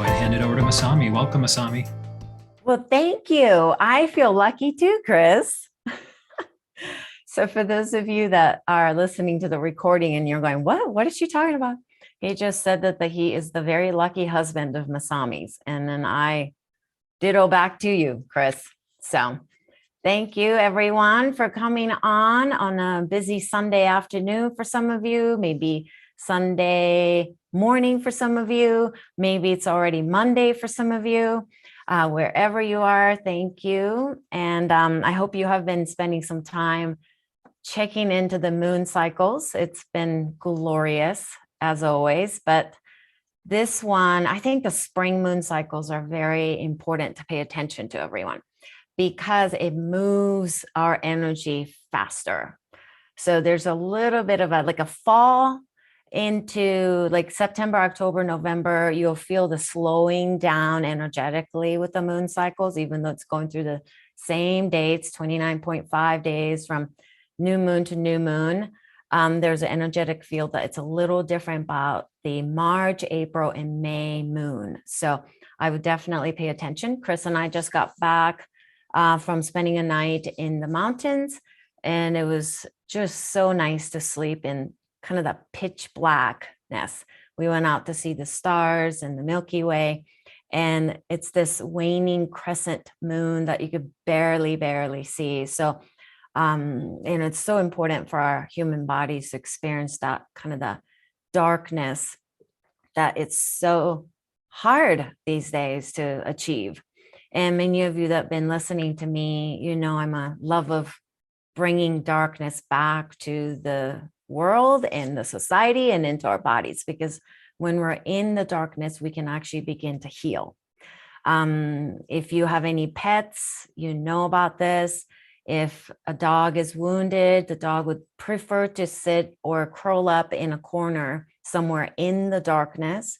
go ahead and hand it over to Masami. Welcome, Masami. Well, thank you. I feel lucky too, Chris. So for those of you that are listening to the recording and you're going, what is she talking about? He just said that he is the very lucky husband of Masami's. And then I ditto back to you, Chris. So thank you everyone for coming on a busy Sunday afternoon for some of you, maybe Sunday morning for some of you, maybe it's already Monday for some of you. Wherever you are, thank you. And I hope you have been spending some time checking into the moon cycles. It's been glorious as always, but this one, I think the spring moon cycles are very important to pay attention to, everyone, because it moves our energy faster. So there's a little bit of a fall into like September, October, November. You'll feel the slowing down energetically with the moon cycles, even though it's going through the same dates, 29.5 days from new moon to new moon. There's an energetic field that it's a little different about the March, April, and May moon. So I would definitely pay attention. Chris and I just got back from spending a night in the mountains, and it was just so nice to sleep in kind of the pitch blackness. We went out to see the stars and the Milky Way, and it's this waning crescent moon that you could barely see. So and it's so important for our human bodies to experience that kind of the darkness that it's so hard these days to achieve. And many of you that have been listening to me, you know, I'm a love of bringing darkness back to the world and the society and into our bodies, because when we're in the darkness, we can actually begin to heal. If you have any pets, you know about this. If a dog is wounded, the dog would prefer to sit or curl up in a corner somewhere in the darkness,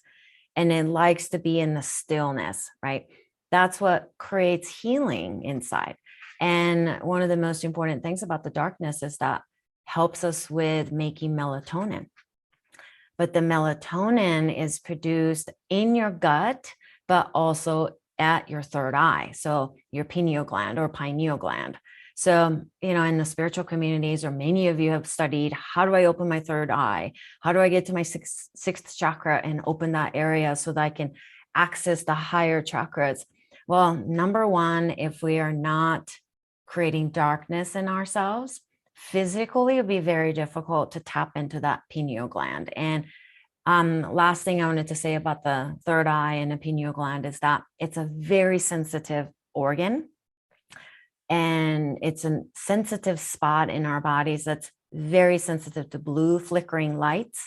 and it likes to be in the stillness, right? That's what creates healing inside. And one of the most important things about the darkness is that helps us with making melatonin. But the melatonin is produced in your gut, but also at your third eye. So your pineal gland or pineal gland. So, you know, in the spiritual communities, or many of you have studied, how do I open my third eye? How do I get to my sixth chakra and open that area so that I can access the higher chakras? Well, number one, if we are not creating darkness in ourselves, physically, it'll be very difficult to tap into that pineal gland. And last thing I wanted to say about the third eye and the pineal gland is that it's a very sensitive organ. And it's a sensitive spot in our bodies that's very sensitive to blue flickering lights.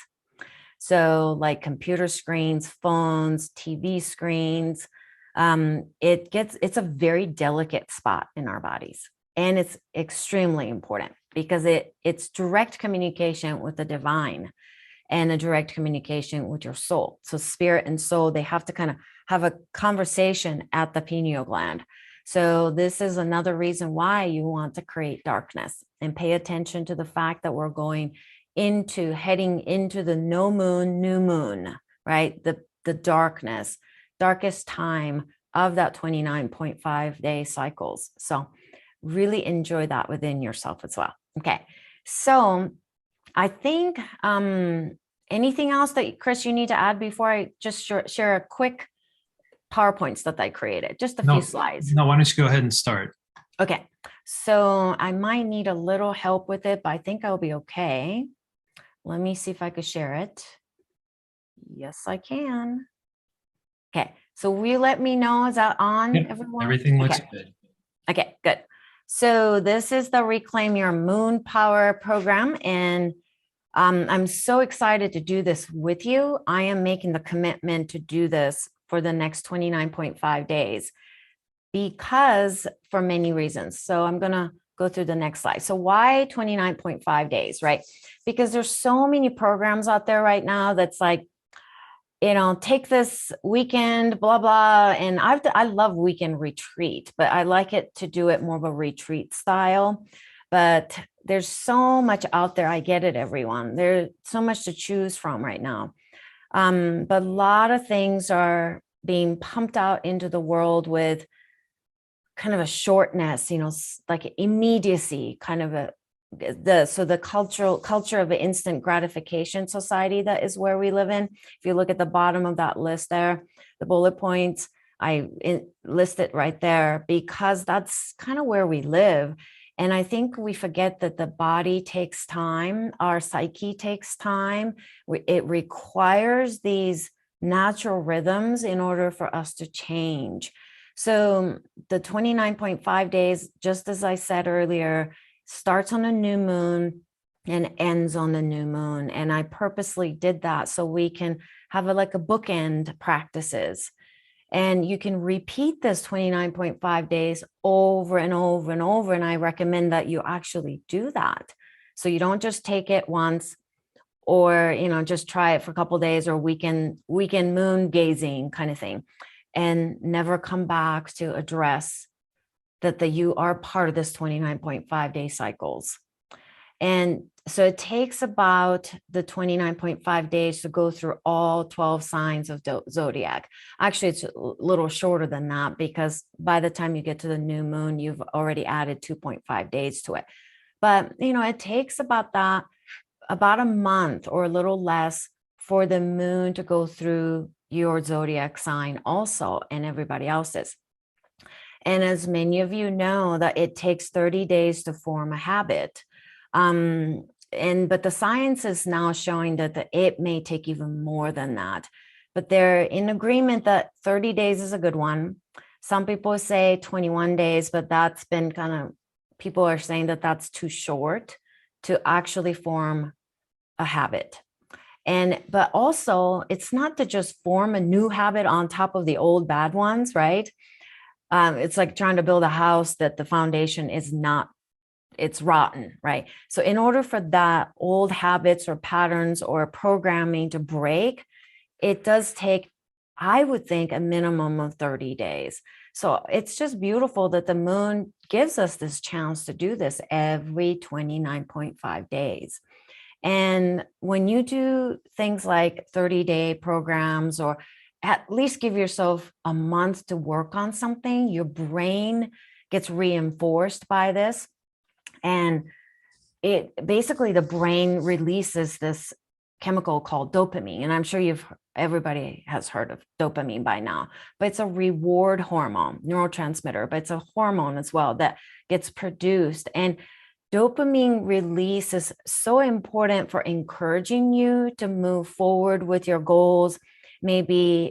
So like computer screens, phones, TV screens, it's a very delicate spot in our bodies. And it's extremely important because it's direct communication with the divine and a direct communication with your soul. So spirit and soul, they have to kind of have a conversation at the pineal gland. So this is another reason why you want to create darkness and pay attention to the fact that we're heading into the no moon, new moon, right? The darkest time of that 29.5 day cycles. So really enjoy that within yourself as well. Okay. So I think anything else that, Chris, you need to add before I just share a quick PowerPoints that I created, just a few slides. No, why don't you go ahead and start? Okay, so I might need a little help with it, but I think I'll be okay. Let me see if I could share it. Yes, I can. Okay, so will you let me know, is that on, yep, everyone? Everything looks good. Okay, good. So this is the Reclaim Your Moon Power program, and I'm so excited to do this with you. I am making the commitment to do this for the next 29.5 days because for many reasons. So I'm going to go through the next slide. So why 29.5 days, right? Because there's so many programs out there right now that's like, you know, take this weekend, blah, blah. And I love weekend retreat, but I like it to do it more of a retreat style. But there's so much out there. I get it, everyone. There's so much to choose from right now. But a lot of things are being pumped out into the world with kind of a shortness, like immediacy, kind of the culture of an instant gratification society that is where we live in. If you look at the bottom of that list there, the bullet points, I list it right there because that's kind of where we live. And I think we forget that the body takes time, our psyche takes time. It requires these natural rhythms in order for us to change. So the 29.5 days, just as I said earlier, starts on a new moon and ends on the new moon. And I purposely did that so we can have like a bookend practices. And you can repeat this 29.5 days over and over and over. And I recommend that you actually do that. So you don't just take it once or, just try it for a couple of days or weekend moon gazing kind of thing, and never come back to address that you are part of this 29.5 day cycles. And so it takes about the 29.5 days to go through all 12 signs of zodiac. Actually, it's a little shorter than that because by the time you get to the new moon, you've already added 2.5 days to it. But, it takes about a month or a little less for the moon to go through your zodiac sign also and everybody else's. And as many of you know, that it takes 30 days to form a habit. But the science is now showing that it may take even more than that. But they're in agreement that 30 days is a good one. Some people say 21 days, but that's been people are saying that that's too short to actually form a habit. But also, it's not to just form a new habit on top of the old bad ones, right? It's like trying to build a house that the foundation it's rotten, right? So in order for that old habits or patterns or programming to break, it does take, I would think, a minimum of 30 days. So it's just beautiful that the moon gives us this chance to do this every 29.5 days. And when you do things like 30-day programs, or at least give yourself a month to work on something, your brain gets reinforced by this. And basically the brain releases this chemical called dopamine. And I'm sure everybody has heard of dopamine by now, but it's a reward hormone, neurotransmitter, but it's a hormone as well that gets produced. And dopamine release is so important for encouraging you to move forward with your goals, maybe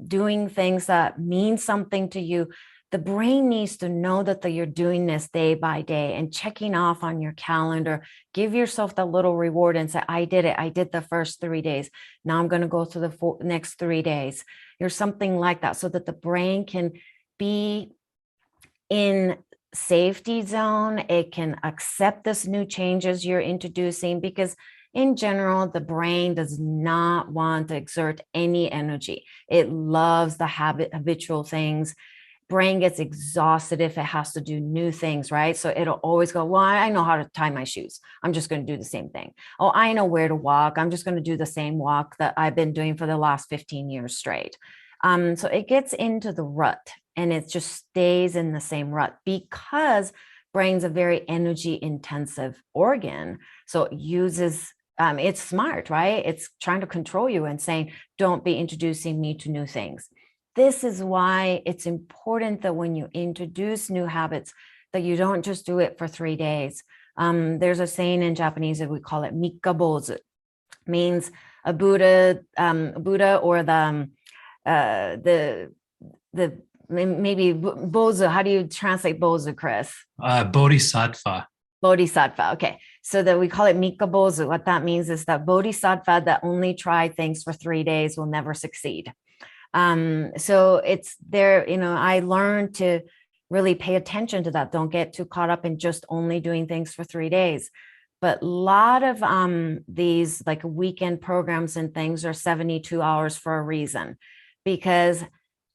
doing things that mean something to you. The brain needs to know that you're doing this day by day and checking off on your calendar. Give yourself that little reward and say, I did it. I did the first 3 days. Now I'm going to go through the next 3 days. There's something like that so that the brain can be in safety zone. It can accept this new changes you're introducing, because in general, the brain does not want to exert any energy. It loves the habitual things. Brain gets exhausted if it has to do new things, right? So it'll always go, well, I know how to tie my shoes. I'm just going to do the same thing. Oh, I know where to walk. I'm just going to do the same walk that I've been doing for the last 15 years straight. So it gets into the rut and it just stays in the same rut because brain's a very energy intensive organ. So it uses, it's smart, right? It's trying to control you and saying, don't be introducing me to new things. This is why it's important that when you introduce new habits, that you don't just do it for 3 days. There's a saying in Japanese that we call it mikabozu, means a Buddha or the maybe bozu. How do you translate bozu, Chris? Bodhisattva. Bodhisattva. Okay. So that we call it mikabozu. What that means is that bodhisattva that only tried things for 3 days will never succeed. So it's there, I learned to really pay attention to that. Don't get too caught up in just only doing things for 3 days. But a lot of these like weekend programs and things are 72 hours for a reason, because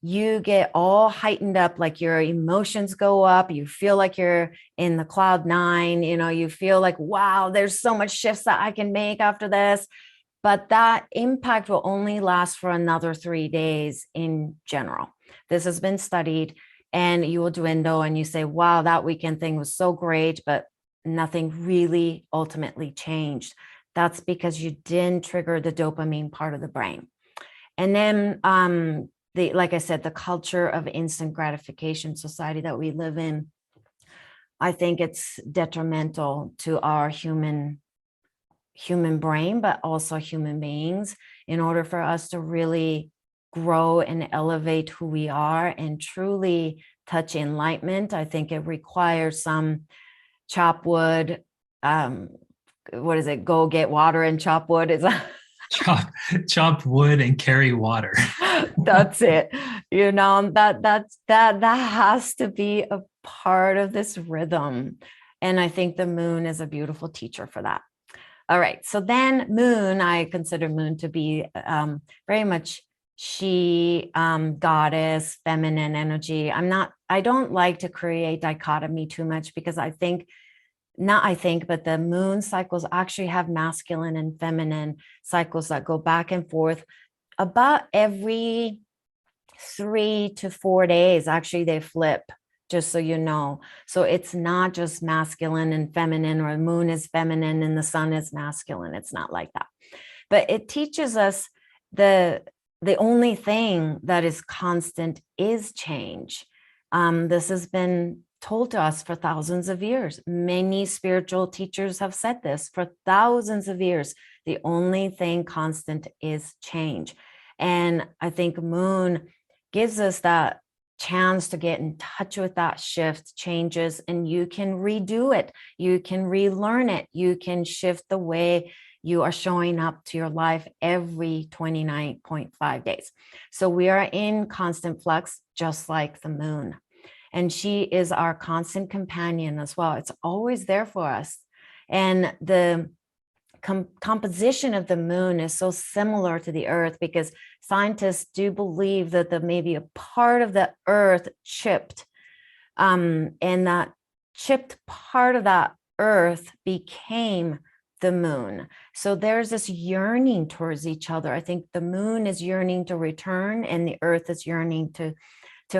you get all heightened up, like your emotions go up. You feel like you're in the cloud 9, you feel like, wow, there's so much shifts that I can make after this. but that impact will only last for another 3 days in general. This has been studied, and you will dwindle and you say, wow, that weekend thing was so great, but nothing really ultimately changed. That's because you didn't trigger the dopamine part of the brain. And then like I said, the culture of instant gratification society that we live in, I think it's detrimental to our human brain, but also human beings. In order for us to really grow and elevate who we are and truly touch enlightenment, I think it requires some chop wood. What is it? Go get water and chop wood. Is that chop wood and carry water. that's it. That has to be a part of this rhythm. And I think the moon is a beautiful teacher for that. All right. So then moon, I consider moon to be very much she, goddess, feminine energy. I don't like to create dichotomy too much, because but the moon cycles actually have masculine and feminine cycles that go back and forth about every 3 to 4 days. Actually, they flip, just so you know. So it's not just masculine and feminine, or the moon is feminine and the sun is masculine. It's not like that. But it teaches us the only thing that is constant is change. This has been told to us for thousands of years. Many spiritual teachers have said this for thousands of years. The only thing constant is change. And I think moon gives us that chance to get in touch with that shift, changes, and you can redo it. You can relearn it. You can shift the way you are showing up to your life every 29.5 days. So we are in constant flux, just like the moon. And she is our constant companion as well. It's always there for us. And the composition of the moon is so similar to the earth, because scientists do believe that there may be a part of the earth chipped, and that chipped part of that earth became the moon. So there's this yearning towards each other. I think the moon is yearning to return, and the earth is yearning to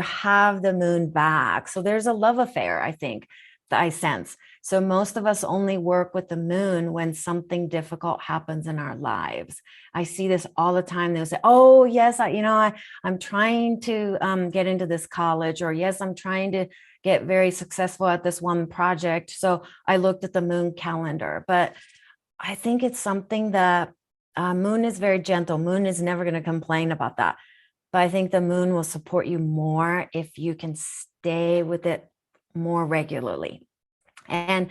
have the moon back. So there's a love affair, I think, that I sense. So most of us only work with the moon when something difficult happens in our lives. I see this all the time. They'll say, oh, yes, I'm trying to get into this college, or yes, I'm trying to get very successful at this one project. So I looked at the moon calendar. But I think it's something that moon is very gentle. Moon is never going to complain about that. But I think the moon will support you more if you can stay with it more regularly. And,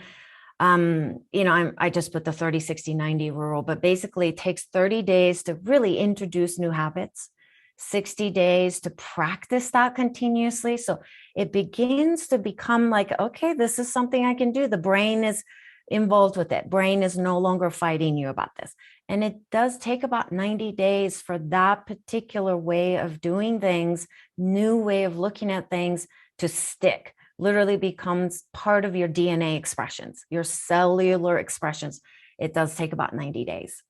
I just put the 30, 60, 90 rule, but basically it takes 30 days to really introduce new habits, 60 days to practice that continuously. So it begins to become like, okay, this is something I can do. The brain is involved with it. Brain is no longer fighting you about this. And it does take about 90 days for that particular way of doing things, new way of looking at things, to stick. Literally becomes part of your DNA expressions, your cellular expressions. It does take about 90 days.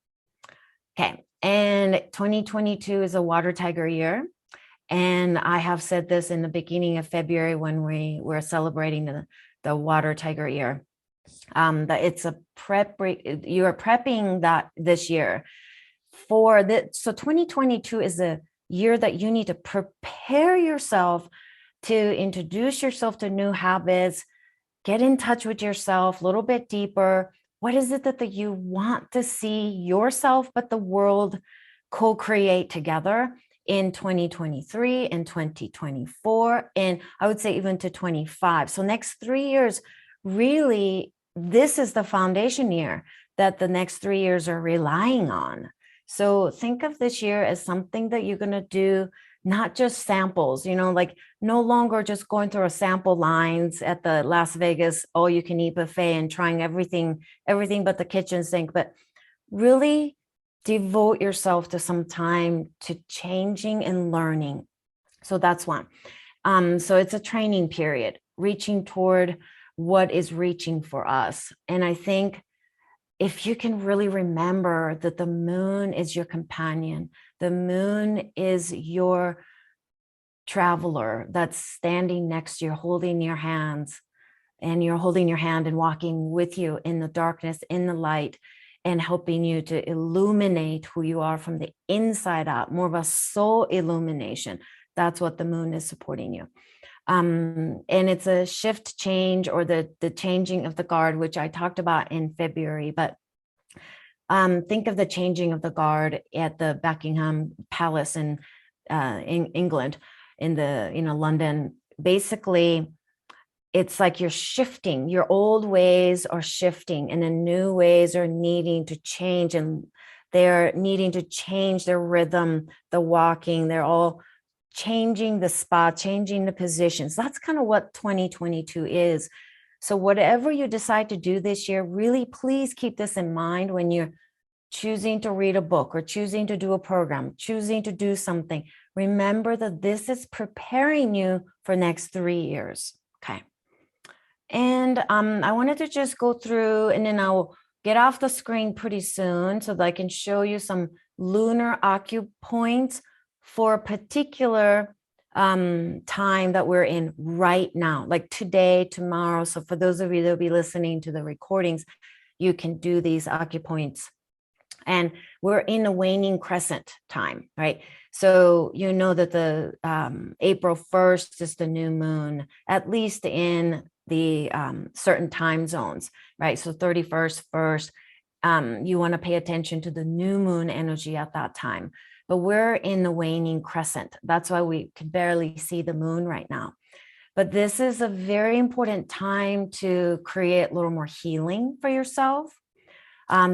Okay. And 2022 is a water tiger year. And I have said this in the beginning of February when we were celebrating the water tiger year. That it's a you are prepping that this year for the, so 2022 is a year that you need to prepare yourself to introduce yourself to new habits, get in touch with yourself a little bit deeper. What is it that you want to see yourself, but the world co-create together in 2023 and 2024, and I would say even to 25. So next 3 years, really, this is the foundation year that the next 3 years are relying on. So think of this year as something that you're going to do, not just samples, like no longer just going through a sample lines at the Las Vegas all-you-can-eat buffet and trying everything but the kitchen sink, but really devote yourself to some time to changing and learning. So that's one. So it's a training period, reaching toward what is reaching for us. And I think if you can really remember that the moon is your companion, the moon is your traveler that's standing next to you, holding your hands, and you're holding your hand and walking with you in the darkness, in the light, and helping you to illuminate who you are from the inside out, more of a soul illumination. That's what the moon is supporting you. And it's a shift change, or the changing of the guard, which I talked about in February. But think of the changing of the guard at the Buckingham Palace in England, in the London. Basically, it's like you're shifting. Your old ways are shifting, and the new ways are needing to change, and they're needing to change their rhythm, the walking. They're all changing the spot, changing the positions. That's kind of what 2022 is. So whatever you decide to do this year, really please keep this in mind when you're choosing to read a book or choosing to do a program, choosing to do something. Remember that this is preparing you for next 3 years. Okay. And I wanted to just go through, and then I'll get off the screen pretty soon so that I can show you some lunar acupoints for a particular time that we're in right now, like today, tomorrow. So for those of you that will be listening to the recordings, you can do these acupoints. And we're in a waning crescent time, right? So you know that the April 1st is the new moon, at least in the certain time zones, right? So 31st, 1st, you want to pay attention to the new moon energy at that time. But we're in the waning crescent. That's why we can barely see the moon right now. But this is a very important time to create a little more healing for yourself.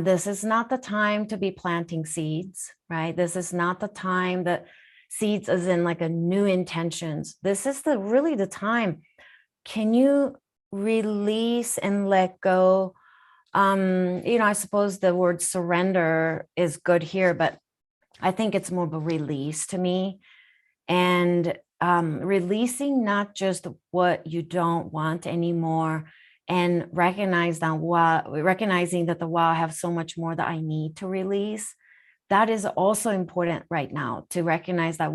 This is not the time to be planting seeds, right? This is not the time that seeds as in like a new intentions. This is really the time. Can you release and let go? I suppose the word surrender is good here, but I think it's more of a release to me. And releasing not just what you don't want anymore, and recognizing that I have so much more that I need to release. That is also important right now, to recognize that,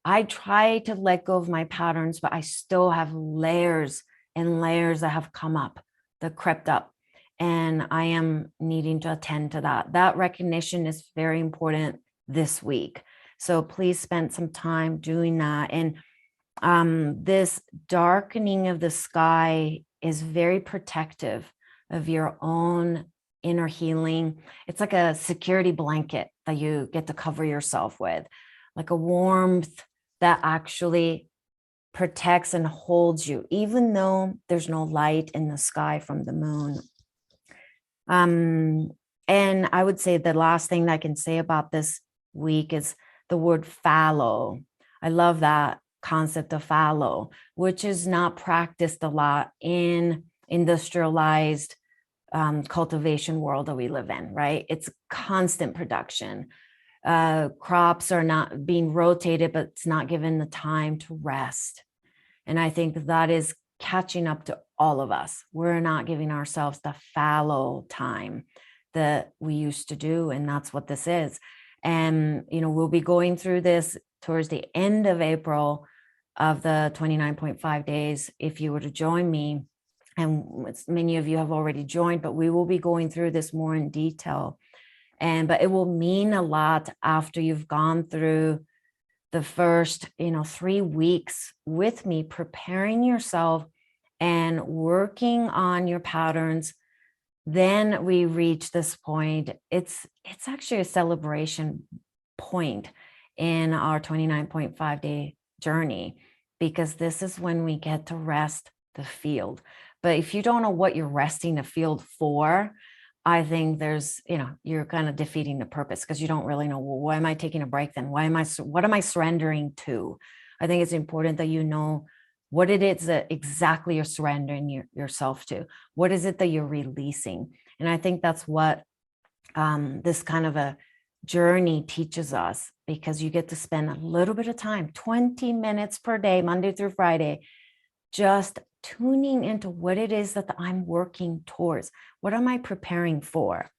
I try to let go of my patterns, but I still have layers and layers that have come up, that crept up. And I am needing to attend to that. That recognition is very important this week. So please spend some time doing that. And this darkening of the sky is very protective of your own inner healing. It's like a security blanket that you get to cover yourself with, like a warmth that actually protects and holds you, even though there's no light in the sky from the moon. And I would say the last thing that I can say about this week is the word fallow. I love that concept of fallow, which is not practiced a lot in industrialized cultivation world that we live in, right? It's constant production. Crops are not being rotated, but it's not given the time to rest. And I think that is catching up to all of us. We're not giving ourselves the fallow time that we used to do. And that's what this is. And, we'll be going through this towards the end of April of the 29.5 days. If you were to join me, and many of you have already joined, but we will be going through this more in detail. But it will mean a lot after you've gone through the first, 3 weeks with me, preparing yourself and working on your patterns. Then we reach this point. It's actually a celebration point in our 29.5 day journey, because this is when we get to rest the field. But if you don't know what you're resting the field for, I think there's, you're kind of defeating the purpose, because you don't really know, well, why am I taking a break then? What am I surrendering to? I think it's important that you know what it is that exactly you're surrendering yourself to. What is it that you're releasing? And I think that's what this kind of a journey teaches us, because you get to spend a little bit of time, 20 minutes per day, Monday through Friday, just tuning into what it is that I'm working towards. What am I preparing for?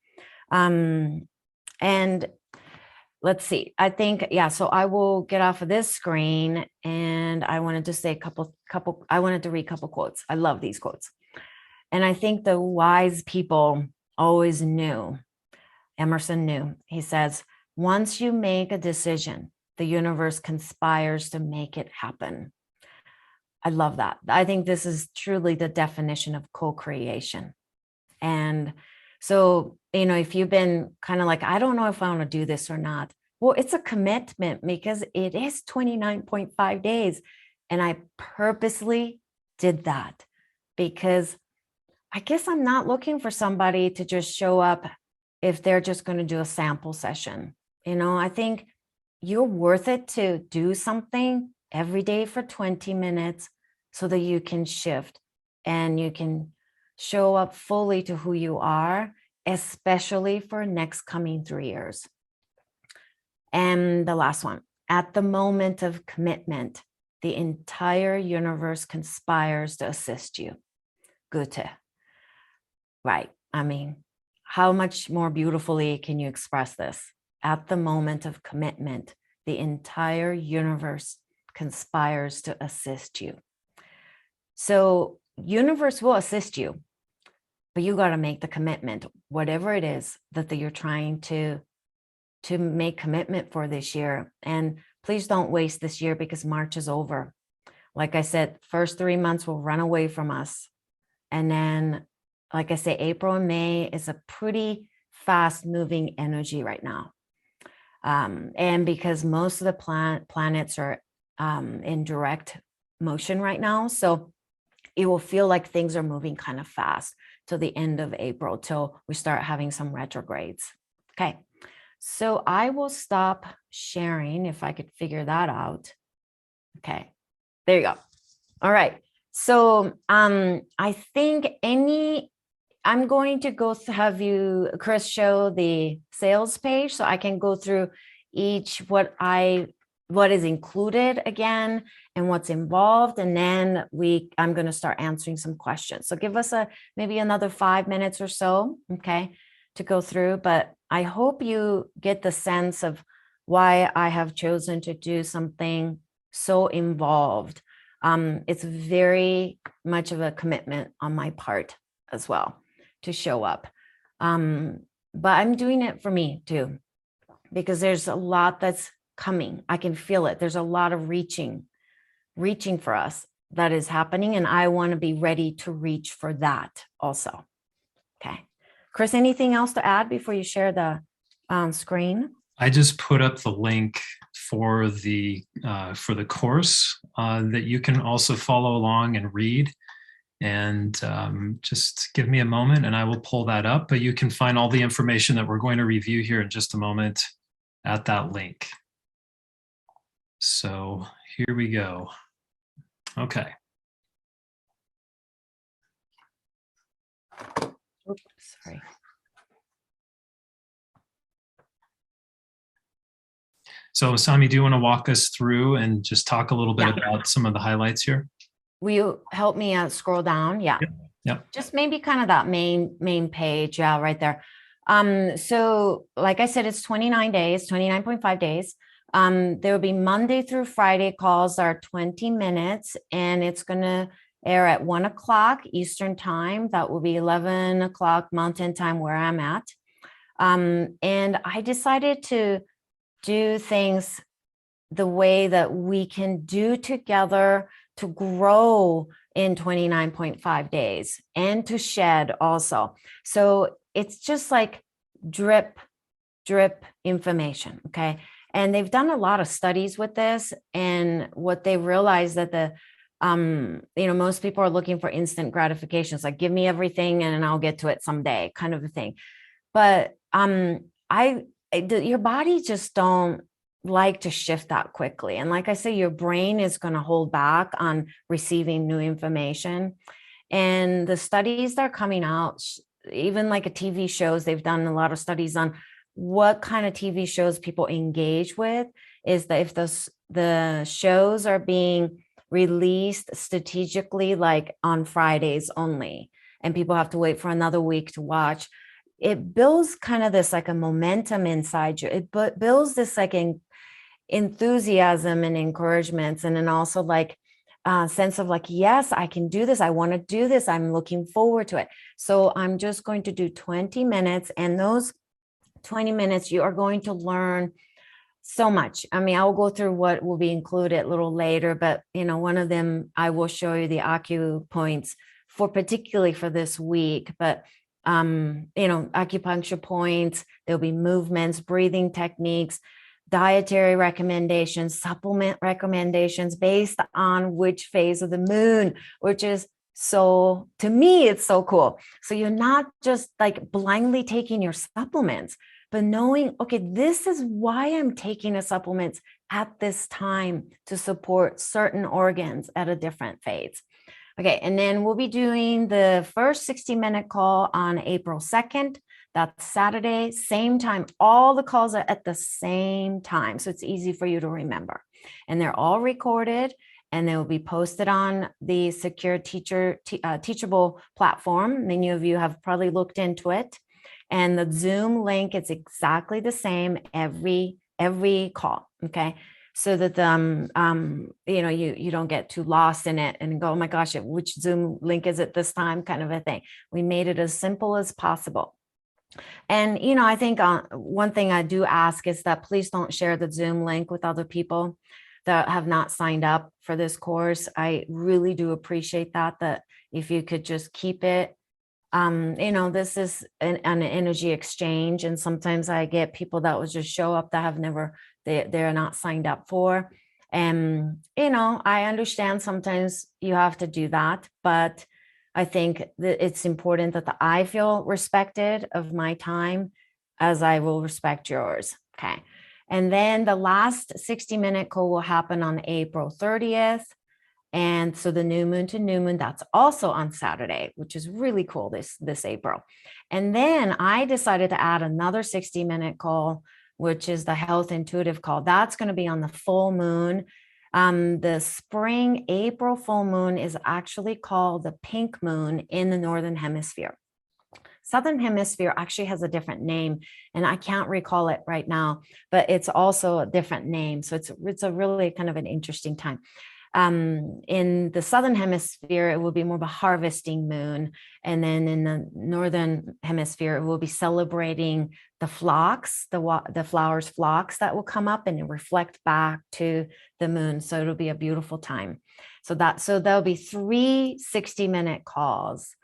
And let's see, I think, yeah, so I will get off of this screen, and I wanted to say I wanted to read a couple quotes. I love these quotes. And I think the wise people always knew, Emerson knew, he says, once you make a decision, the universe conspires to make it happen. I love that. I think this is truly the definition of co-creation. And so, if you've been kind of like, I don't know if I want to do this or not. Well, it's a commitment because it is 29.5 days. And I purposely did that because I guess I'm not looking for somebody to just show up if they're just going to do a sample session. I think you're worth it to do something every day for 20 minutes so that you can shift and you can show up fully to who you are, especially for next coming 3 years. And the last one, at the moment of commitment, the entire universe conspires to assist you. Goethe. Right. I mean, how much more beautifully can you express this? At the moment of commitment, the entire universe conspires to assist you. So universe will assist you, but you got to make the commitment, whatever it is that you're trying to make commitment for this year. And please don't waste this year because March is over. Like I said, first 3 months will run away from us. And then, like I say, April and May is a pretty fast moving energy right now. And because most of the planets are in direct motion right now. So it will feel like things are moving kind of fast till the end of April, till we start having some retrogrades. Okay. So I will stop sharing if I could figure that out. Okay. There you go. All right. So I think I'm going to have you, Chris, show the sales page so I can go through each what is included again and what's involved. And then I'm going to start answering some questions. So give us maybe another 5 minutes or so, okay, to go through. But I hope you get the sense of why I have chosen to do something so involved. It's very much of a commitment on my part as well to show up. But I'm doing it for me too, because there's a lot that's coming. I can feel it. There's a lot of reaching for us that is happening. And I want to be ready to reach for that also. Okay. Chris, anything else to add before you share the screen? I just put up the link for the course that you can also follow along and read. And just give me a moment and I will pull that up. But you can find all the information that we're going to review here in just a moment at that link. So here we go. Okay. Oops, sorry. So Masami, do you want to walk us through and just talk a little bit about some of the highlights here? Will you help me scroll down? Yeah. Yep. Just maybe kind of that main page. Yeah, right there. So like I said, it's 29 days, 29.5 days. There will be Monday through Friday calls are 20 minutes and it's going to air at 1 o'clock Eastern time. That will be 11 o'clock Mountain time where I'm at. And I decided to do things the way that we can do together to grow in 29.5 days and to shed also. So it's just like drip information. Okay. And they've done a lot of studies with this, and what they realized that most people are looking for instant gratifications, like give me everything and I'll get to it someday kind of a thing. But your body just don't like to shift that quickly. And like I say, your brain is going to hold back on receiving new information. And the studies that are coming out, even like a TV shows, they've done a lot of studies on what kind of TV shows people engage with, is that if the shows are being released strategically, like on Fridays only, and people have to wait for another week to watch, it builds kind of this like a momentum inside you. It builds this like enthusiasm and encouragements, and then also like sense of like, yes, I can do this. I want to do this. I'm looking forward to it. So I'm just going to do 20 minutes, and those 20 minutes, you are going to learn so much. I mean, I will go through what will be included a little later, but one of them, I will show you the acupoints for particularly for this week, but acupuncture points, there'll be movements, breathing techniques, dietary recommendations, supplement recommendations based on which phase of the moon, which is so, to me, it's so cool. So you're not just like blindly taking your supplements, but knowing, okay, this is why I'm taking the supplements at this time to support certain organs at a different phase. Okay, and then we'll be doing the first 60-minute call on April 2nd. That's Saturday, same time. All the calls are at the same time, so it's easy for you to remember. And they're all recorded, and they will be posted on the secure Teachable platform. Many of you have probably looked into it. And the Zoom link is exactly the same every call, okay? So that you don't get too lost in it and go, oh my gosh, which Zoom link is it this time, kind of a thing. We made it as simple as possible. And I think one thing I do ask is that please don't share the Zoom link with other people that have not signed up for this course. I really do appreciate that if you could just keep it. This is an energy exchange, and sometimes I get people that will just show up that have never, they're not signed up for. And, I understand sometimes you have to do that, but I think that it's important that I feel respected of my time as I will respect yours. Okay. And then the last 60-minute call will happen on April 30th. And so the new moon to new moon, that's also on Saturday, which is really cool this April. And then I decided to add another 60-minute call, which is the health intuitive call. That's going to be on the full moon. The spring April full moon is actually called the pink moon in the Northern Hemisphere. Southern Hemisphere actually has a different name, and I can't recall it right now, but it's also a different name. So it's a really kind of an interesting time. In the Southern Hemisphere, it will be more of a harvesting moon. And then in the Northern Hemisphere, it will be celebrating the flocks, the flowers flocks that will come up and reflect back to the moon. So it'll be a beautiful time. So there'll be 3 60-minute calls,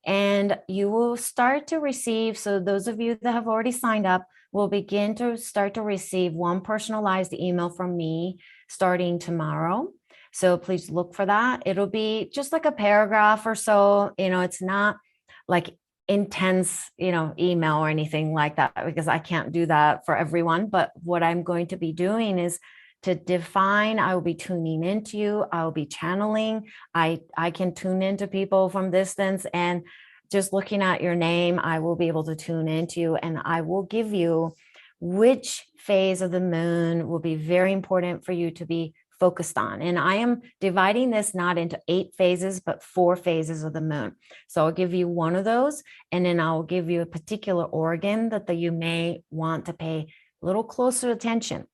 and you will start to receive. So those of you that have already signed up will begin to start to receive one personalized email from me starting tomorrow. So please look for that. It'll be just like a paragraph or so. It's not like intense, email or anything like that, because I can't do that for everyone. But what I'm going to be doing is to define, I will be tuning into you. I will be channeling. I can tune into people from distance, and just looking at your name, I will be able to tune into you, and I will give you which phase of the moon will be very important for you to be focused on. And I am dividing this not into 8 phases, but 4 phases of the moon. So I'll give you one of those, and then I'll give you a particular organ that you may want to pay a little closer attention.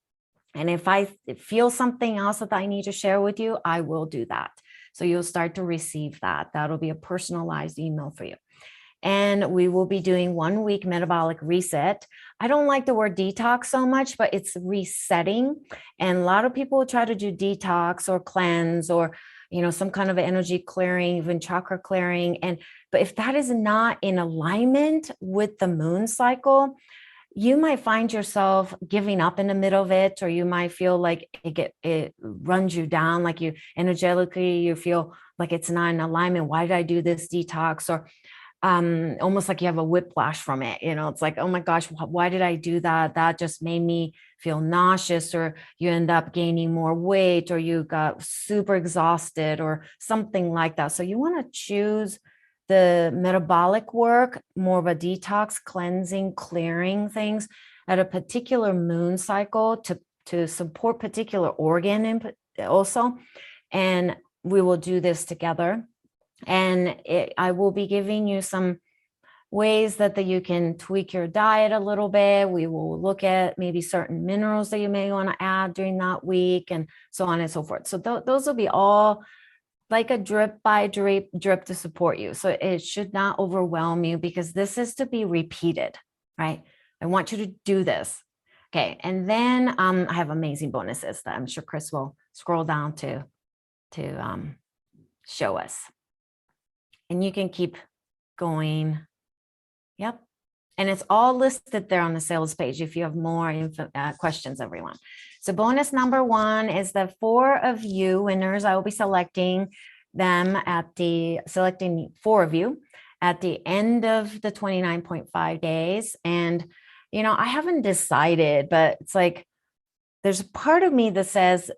And if I feel something else that I need to share with you, I will do that. So you'll start to receive that. That'll be a personalized email for you. And we will be doing 1 week metabolic reset. I don't like the word detox so much, but it's resetting. And a lot of people try to do detox or cleanse or, some kind of energy clearing, even chakra clearing. But if that is not in alignment with the moon cycle, you might find yourself giving up in the middle of it, or you might feel like it runs you down, like you energetically, you feel like it's not in alignment. Why did I do this detox? Or almost like you have a whiplash from it. It's like, oh my gosh, why did I do that? That just made me feel nauseous, or you end up gaining more weight, or you got super exhausted or something like that. So you want to choose the metabolic work, more of a detox, cleansing, clearing things at a particular moon cycle to support particular organ also. And we will do this together. And I will be giving you some ways that you can tweak your diet a little bit. We will look at maybe certain minerals that you may want to add during that week and so on and so forth. So those will be all like a drip by drip to support you. So it should not overwhelm you because this is to be repeated, right? I want you to do this. Okay. And then I have amazing bonuses that I'm sure Chris will scroll down to show us. And you can keep going. Yep. And it's all listed there on the sales page if you have more questions, everyone. So bonus number 1 is the 4 of you winners. I will be selecting them selecting 4 of you at the end of the 29.5 days. And, I haven't decided, but it's like, there's a part of me that says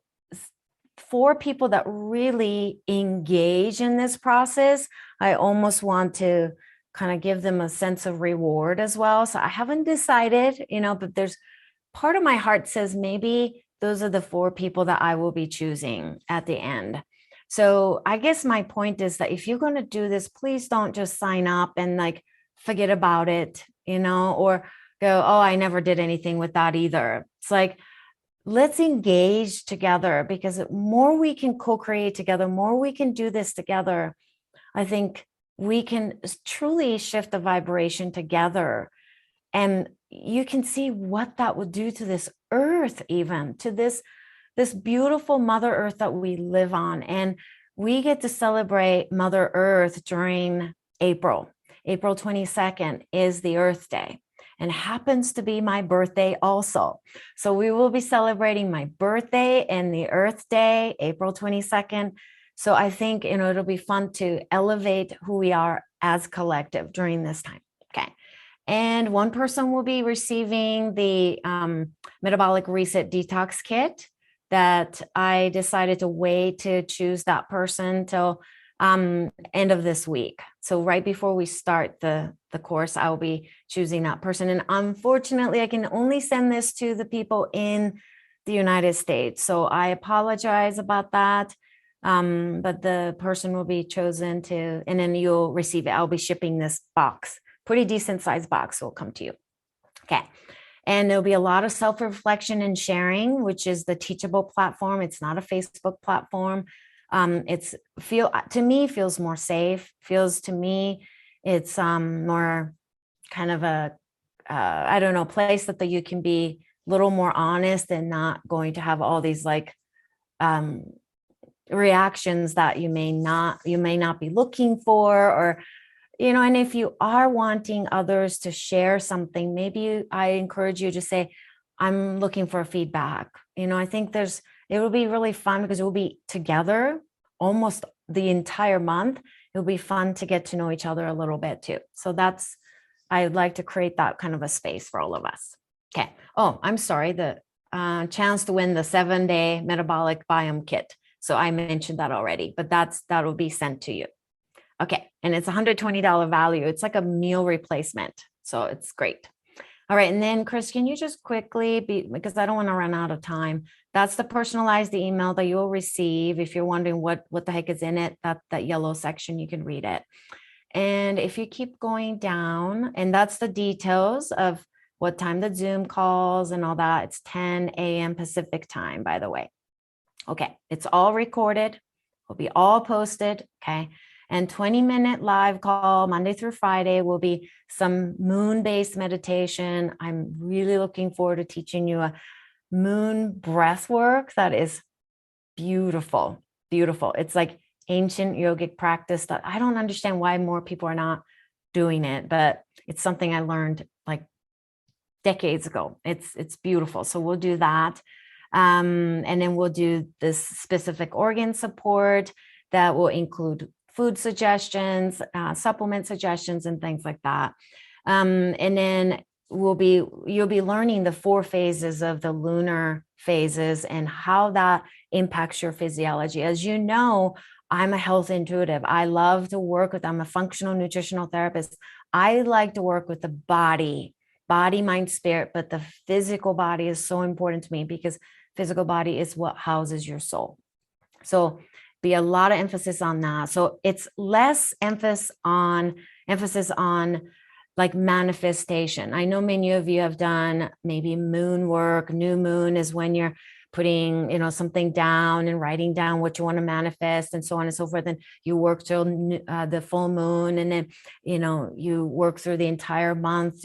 4 people that really engage in this process, I almost want to kind of give them a sense of reward as well. So I haven't decided, but there's part of my heart says maybe those are the 4 people that I will be choosing at the end. So I guess my point is that if you're going to do this, please don't just sign up and like forget about it, or go, oh, I never did anything with that either. It's like, let's engage together, because the more we can co-create together, more we can do this together, I think we can truly shift the vibration together. And you can see what that would do to this earth, even to this beautiful Mother Earth that we live on. And we get to celebrate Mother Earth during April. April 22nd is the Earth Day and happens to be my birthday also. So we will be celebrating my birthday and the Earth Day, April 22nd. So I think, it'll be fun to elevate who we are as collective during this time. Okay. And one person will be receiving the Metabolic Reset Detox Kit that I decided to wait to choose that person till end of this week. So right before we start the course, I will be choosing that person. And unfortunately, I can only send this to the people in the United States. So I apologize about that. But the person will be chosen to, and then you'll receive it. I'll be shipping this box, pretty decent sized box will come to you. Okay. And there'll be a lot of self-reflection and sharing, which is the Teachable platform. It's not a Facebook platform. To me, feels more safe, feels to me, it's more kind of a, place that you can be a little more honest and not going to have all these like, reactions that you may not be looking for, or and if you are wanting others to share something, maybe I encourage you to say, I'm looking for feedback. I think it will be really fun because we'll be together almost the entire month. It'll be fun to get to know each other a little bit too. So I'd like to create that kind of a space for all of us. Okay. Oh, I'm sorry. The chance to win the 7-day metabolic biome kit. So I mentioned that already, but that will be sent to you. Okay. And it's $120 value. It's like a meal replacement. So it's great. All right. And then Chris, can you just quickly because I don't want to run out of time. That's the personalized email that you'll receive. If you're wondering what the heck is in it, that yellow section, you can read it. And if you keep going down, and that's the details of what time the Zoom calls and all that. It's 10 a.m. Pacific time, by the way. Okay, it's all recorded, will be all posted, okay? And 20-minute live call Monday through Friday will be some moon-based meditation. I'm really looking forward to teaching you a moon breath work that is beautiful, beautiful. It's like ancient yogic practice that I don't understand why more people are not doing it, but it's something I learned like decades ago. It's beautiful. So we'll do that. And then we'll do this specific organ support that will include food suggestions, supplement suggestions, and things like that. And then you'll be learning the 4 phases of the lunar phases and how that impacts your physiology. As you know, I'm a health intuitive. I love to work I'm a functional nutritional therapist. I like to work with the body, mind, spirit, but the physical body is so important to me because physical body is what houses your soul. So be a lot of emphasis on that. So it's less emphasis on like manifestation. I know many of you have done maybe moon work. New moon is when you're putting, something down and writing down what you want to manifest and so on and so forth. And you work till the full moon, and then, you work through the entire month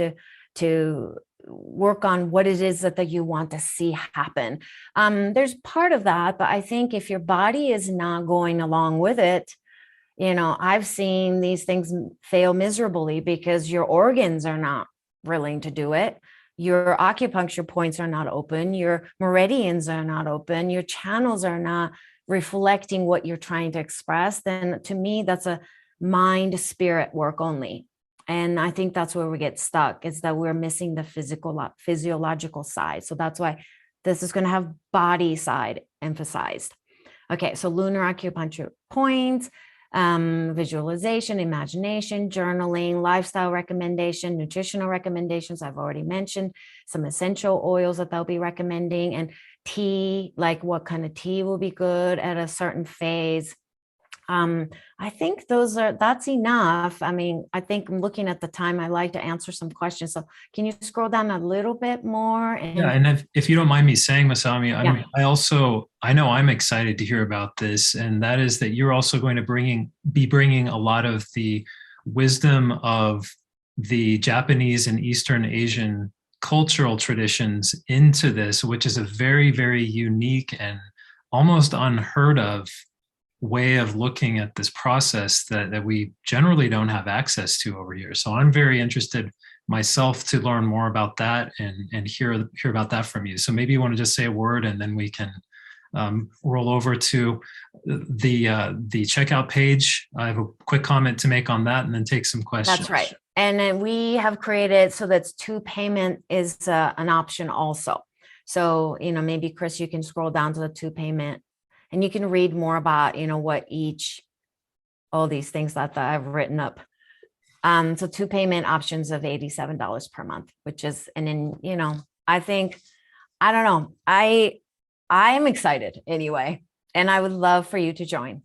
to work on what it is that you want to see happen. There's part of that, but I think if your body is not going along with it, I've seen these things fail miserably because your organs are not willing to do it. Your acupuncture points are not open. Your meridians are not open. Your channels are not reflecting what you're trying to express. Then to me, that's a mind spirit work only. And I think that's where we get stuck, is that we're missing the physiological side. So that's why this is going to have body side emphasized. Okay, so lunar acupuncture points, visualization, imagination, journaling, lifestyle recommendation, nutritional recommendations. I've already mentioned some essential oils that they'll be recommending, and tea, like what kind of tea will be good at a certain phase. I think that's enough. I mean, I think I'm looking at the time, I like to answer some questions. So can you scroll down a little bit more? And if you don't mind me saying, Masami, Yeah. I know I'm excited to hear about this, and that is that you're also going to be bringing a lot of the wisdom of the Japanese and Eastern Asian cultural traditions into this, which is a very, very unique and almost unheard of way of looking at this process that we generally don't have access to over here. So I'm very interested myself to learn more about that and hear about that from you. So maybe you want to just say a word, and then we can roll over to the checkout page. I have a quick comment to make on that, and then take some questions. That's right. And then we have created so that's 2 payment is an option also. So, maybe Chris, you can scroll down to the 2 payment, and you can read more about, what all these things that I've written up. So 2 payment options of $87 per month, which is, and then, I think, I don't know, I am excited anyway, and I would love for you to join.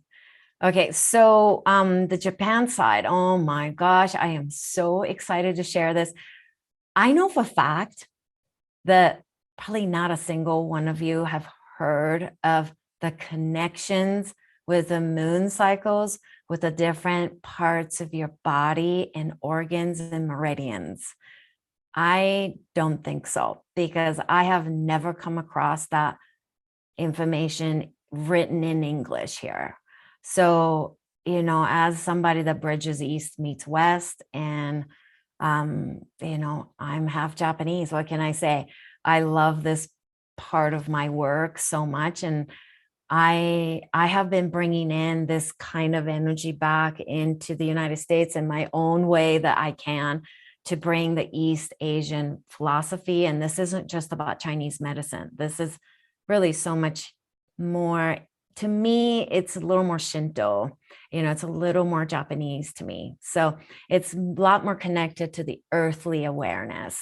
Okay. So, the Japan side, oh my gosh, I am so excited to share this. I know for a fact that probably not a single one of you have heard of the connections with the moon cycles with the different parts of your body and organs and meridians. I don't think so, because I have never come across that information written in English here. So, as somebody that bridges East meets West, and, I'm half Japanese, what can I say? I love this part of my work so much. And I have been bringing in this kind of energy back into the United States in my own way that I can, to bring the East Asian philosophy. And this isn't just about Chinese medicine. This is really so much more. To me, it's a little more Shinto, it's a little more Japanese to me. So it's a lot more connected to the earthly awareness.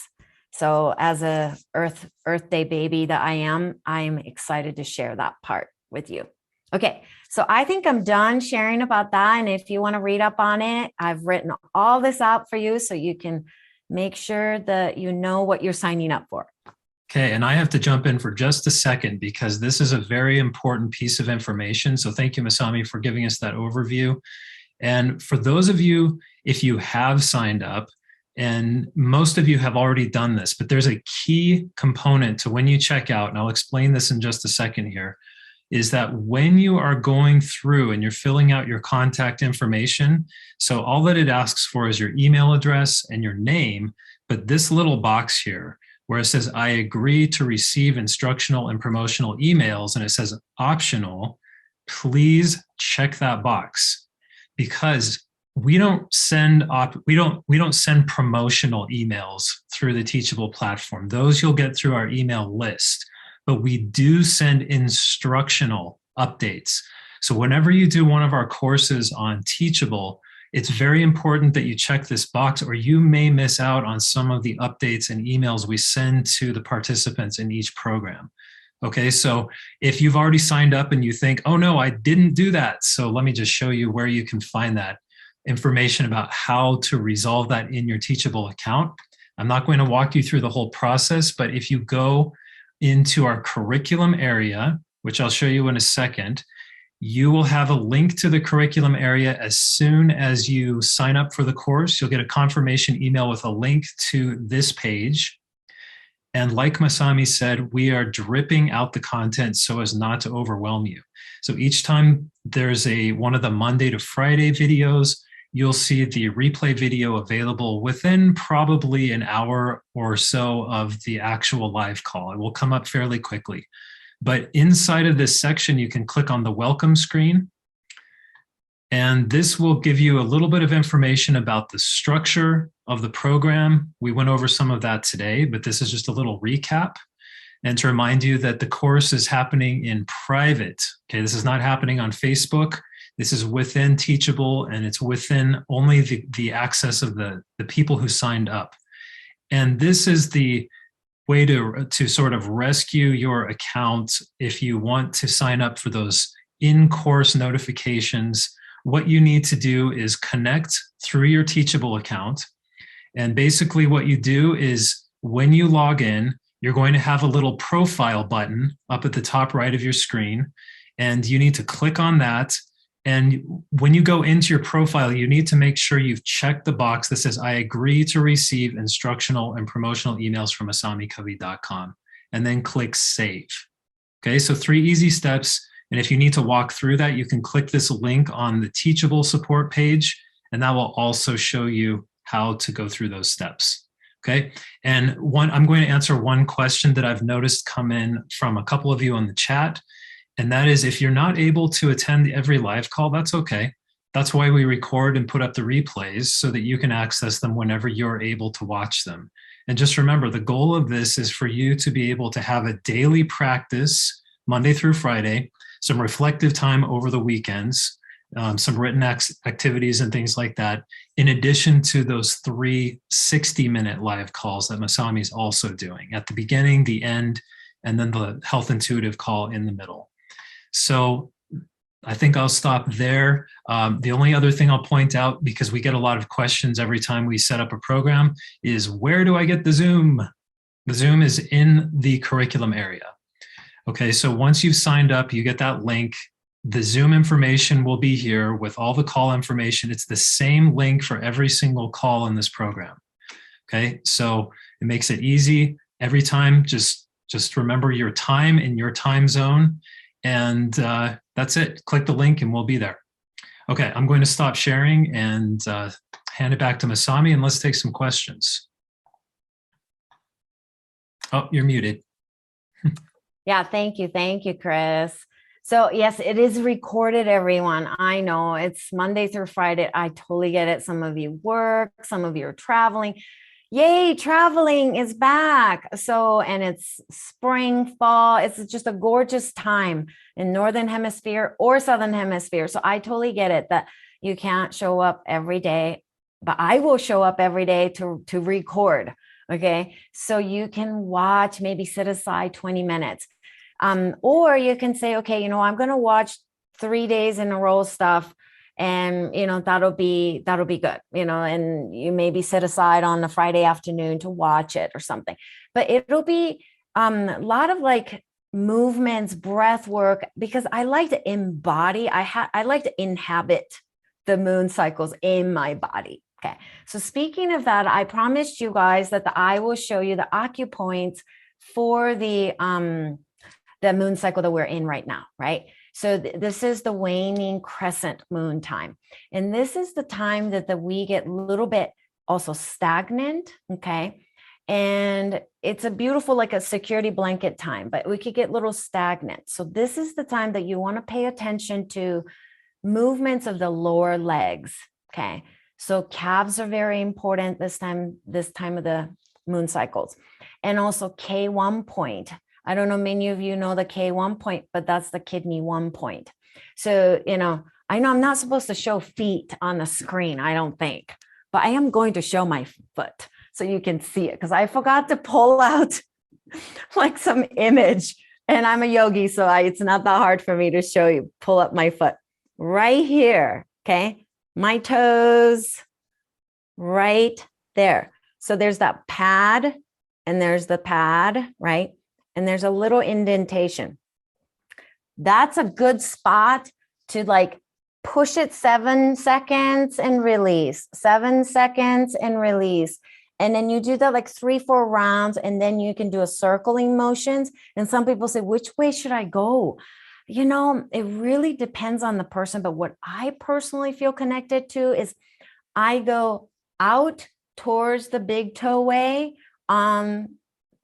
So as a Earth Day baby that I'm excited to share that part with you. Okay, so I think I'm done sharing about that. And if you want to read up on it, I've written all this out for you so you can make sure that you know what you're signing up for. Okay, and I have to jump in for just a second, because this is a very important piece of information. So thank you, Masami, for giving us that overview. And for those of you, if you have signed up, and most of you have already done this, but there's a key component to when you check out, and I'll explain this in just a second here, is that when you are going through and you're filling out your contact information, so all that it asks for is your email address and your name, but this little box here where it says, I agree to receive instructional and promotional emails, and it says optional, please check that box, because we don't send promotional emails through the Teachable platform. Those you'll get through our email list, but we do send instructional updates. So whenever you do one of our courses on Teachable, it's very important that you check this box, or you may miss out on some of the updates and emails we send to the participants in each program. Okay, so if you've already signed up and you think, oh no, I didn't do that, so let me just show you where you can find that. information about how to resolve that in your Teachable account. I'm not going to walk you through the whole process, but if you go into our curriculum area, which I'll show you in a second, you will have a link to the curriculum area as soon as you sign up for the course. You'll get a confirmation email with a link to this page. And like Masami said, we are dripping out the content so as not to overwhelm you. So each time there's one of the Monday to Friday videos, you'll see the replay video available within probably an hour or so of the actual live call. It will come up fairly quickly. But inside of this section, you can click on the welcome screen. And this will give you a little bit of information about the structure of the program. We went over some of that today, but this is just a little recap. And to remind you that the course is happening in private. Okay, this is not happening on Facebook. This is within Teachable, and it's within only the access of the people who signed up. And this is the way to sort of rescue your account if you want to sign up for those in-course notifications. What you need to do is connect through your Teachable account. And basically what you do is when you log in, you're going to have a little profile button up at the top right of your screen, and you need to click on that. And when you go into your profile, you need to make sure you've checked the box that says, I agree to receive instructional and promotional emails from masamicovey.com, and then click save. Okay, so 3 easy steps. And if you need to walk through that, you can click this link on the Teachable support page, and that will also show you how to go through those steps. Okay, and I'm going to answer one question that I've noticed come in from a couple of you on the chat. And that is, if you're not able to attend every live call, that's okay. That's why we record and put up the replays so that you can access them whenever you're able to watch them. And just remember, the goal of this is for you to be able to have a daily practice, Monday through Friday, some reflective time over the weekends, some written activities and things like that, in addition to those 3 60-minute live calls that Masami is also doing at the beginning, the end, and then the health intuitive call in the middle. So I think I'll stop there. The only other thing I'll point out, because we get a lot of questions every time we set up a program, is where do I get the Zoom? The Zoom is in the curriculum area. Okay, so once you've signed up, you get that link. The Zoom information will be here with all the call information. It's the same link for every single call in this program. Okay, so it makes it easy. Every time, just remember your time in your time zone. And that's it. Click the link and we'll be there. Okay, I'm going to stop sharing and hand it back to Masami, and let's take some questions. Oh, you're muted. Yeah, thank you. Thank you, Chris. So yes, it is recorded, everyone. I know it's Monday through Friday. I totally get it. Some of you work, some of you are traveling. Yay, traveling is back. So, and it's spring, fall. It's just a gorgeous time in Northern Hemisphere or Southern Hemisphere. So I totally get it that you can't show up every day, but I will show up every day to record. Okay. So you can watch, maybe set aside 20 minutes. Or you can say, okay, I'm going to watch 3 days in a row stuff. And, that'll be good, and you maybe set aside on a Friday afternoon to watch it or something, but it'll be a lot of like movements, breath work, because I like to embody, I like to inhabit the moon cycles in my body. Okay. So speaking of that, I promised you guys that I will show you the acupoints for the moon cycle that we're in right now, right? So this is the waning crescent moon time. And this is the time that we get a little bit also stagnant, okay? And it's a beautiful, like a security blanket time, but we could get a little stagnant. So this is the time that you want to pay attention to movements of the lower legs, okay? So calves are very important this time of the moon cycles. And also K1 point. I don't know, many of you know the K1 point, but that's the kidney 1 point. So, I know I'm not supposed to show feet on the screen, I don't think, but I am going to show my foot so you can see it, because I forgot to pull out like some image, and I'm a yogi, so it's not that hard for me to show you. Pull up my foot right here, okay? my toes right there. So there's that pad and there's the pad, right? And there's a little indentation. That's a good spot to like push it 7 seconds and release, 7 seconds and release. And then you do that like 3-4 rounds, and then you can do a circling motions. And some people say, which way should I go? You know, it really depends on the person. But what I personally feel connected to is I go out towards the big toe way on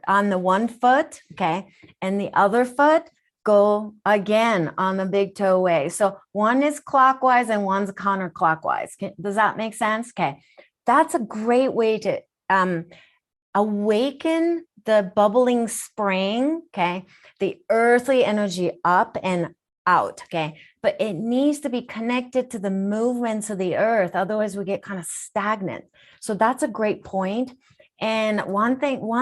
the one foot, okay, and the other foot go again on the big toe way. So one is clockwise and one's counterclockwise. Does that make sense? Okay, that's a great way to awaken the bubbling spring, okay, the earthly energy up and out, okay, but it needs to be connected to the movements of the earth. Otherwise we get kind of stagnant. So that's a great point. And one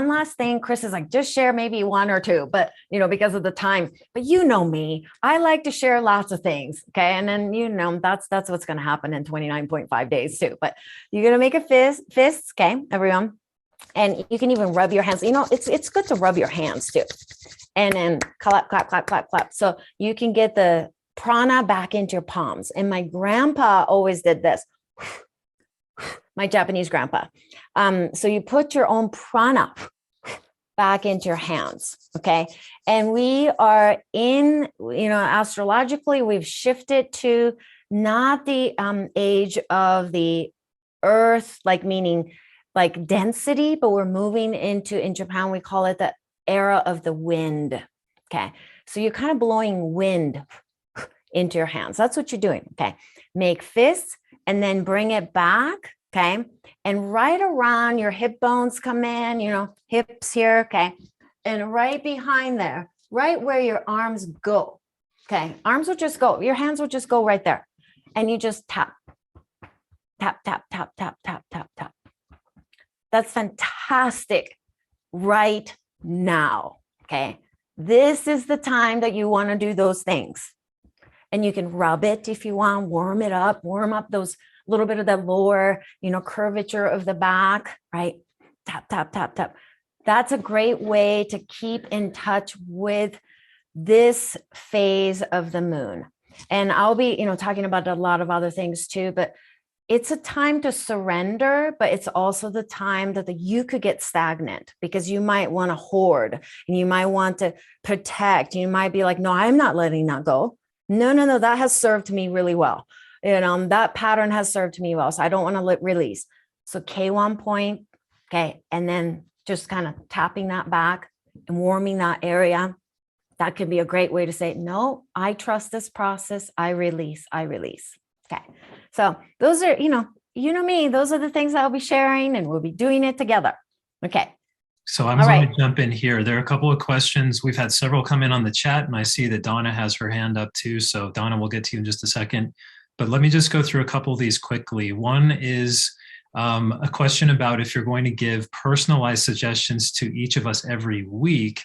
last thing, Chris is like, just share maybe 1 or 2, but you know, because of the time, but you know me, I like to share lots of things. Okay. And then, you know, that's what's going to happen in 29.5 days too, but you're going to make a fist. Okay. Everyone. And you can even rub your hands. You know, it's good to rub your hands too. And then clap, clap, clap, clap, clap. So you can get the prana back into your palms. And my grandpa always did this. My Japanese grandpa. So you put your own prana back into your hands. Okay. And we are in, you know, astrologically, we've shifted to not the age of the earth, like meaning like density, but we're moving into, in Japan, we call it the era of the wind. Okay. So you're kind of blowing wind into your hands. That's what you're doing. Okay. Make fists and then bring it back. Okay. And right around your hip bones come in, you know, hips here. Okay. And right behind there, right where your arms go. Okay. Arms will just go. Your hands will just go right there. And you just tap, tap, tap, tap, tap, tap, tap, tap. That's fantastic right now. Okay. This is the time that you want to do those things. And you can rub it if you want, warm up those little bit of the lower, you know, curvature of the back, right? Tap, tap, tap, tap. That's a great way to keep in touch with this phase of the moon. And I'll be, you know, talking about a lot of other things too, but it's a time to surrender, but it's also the time that you could get stagnant because you might want to hoard and you might want to protect. You might be like, no, I'm not letting that go. No, that has served me really well. You know, that pattern has served me well. So I don't want to release. So K1 point, okay. And then just kind of tapping that back and warming that area. That could be a great way to say, no, I trust this process. I release. Okay. So those are, you know me, those are the things I'll be sharing and we'll be doing it together. Okay. So I'm going to jump in here. There are a couple of questions. We've had several come in on the chat and I see that Donna has her hand up too. So Donna, we'll get to you in just a second. But let me just go through a couple of these quickly. One is a question about if you're going to give personalized suggestions to each of us every week.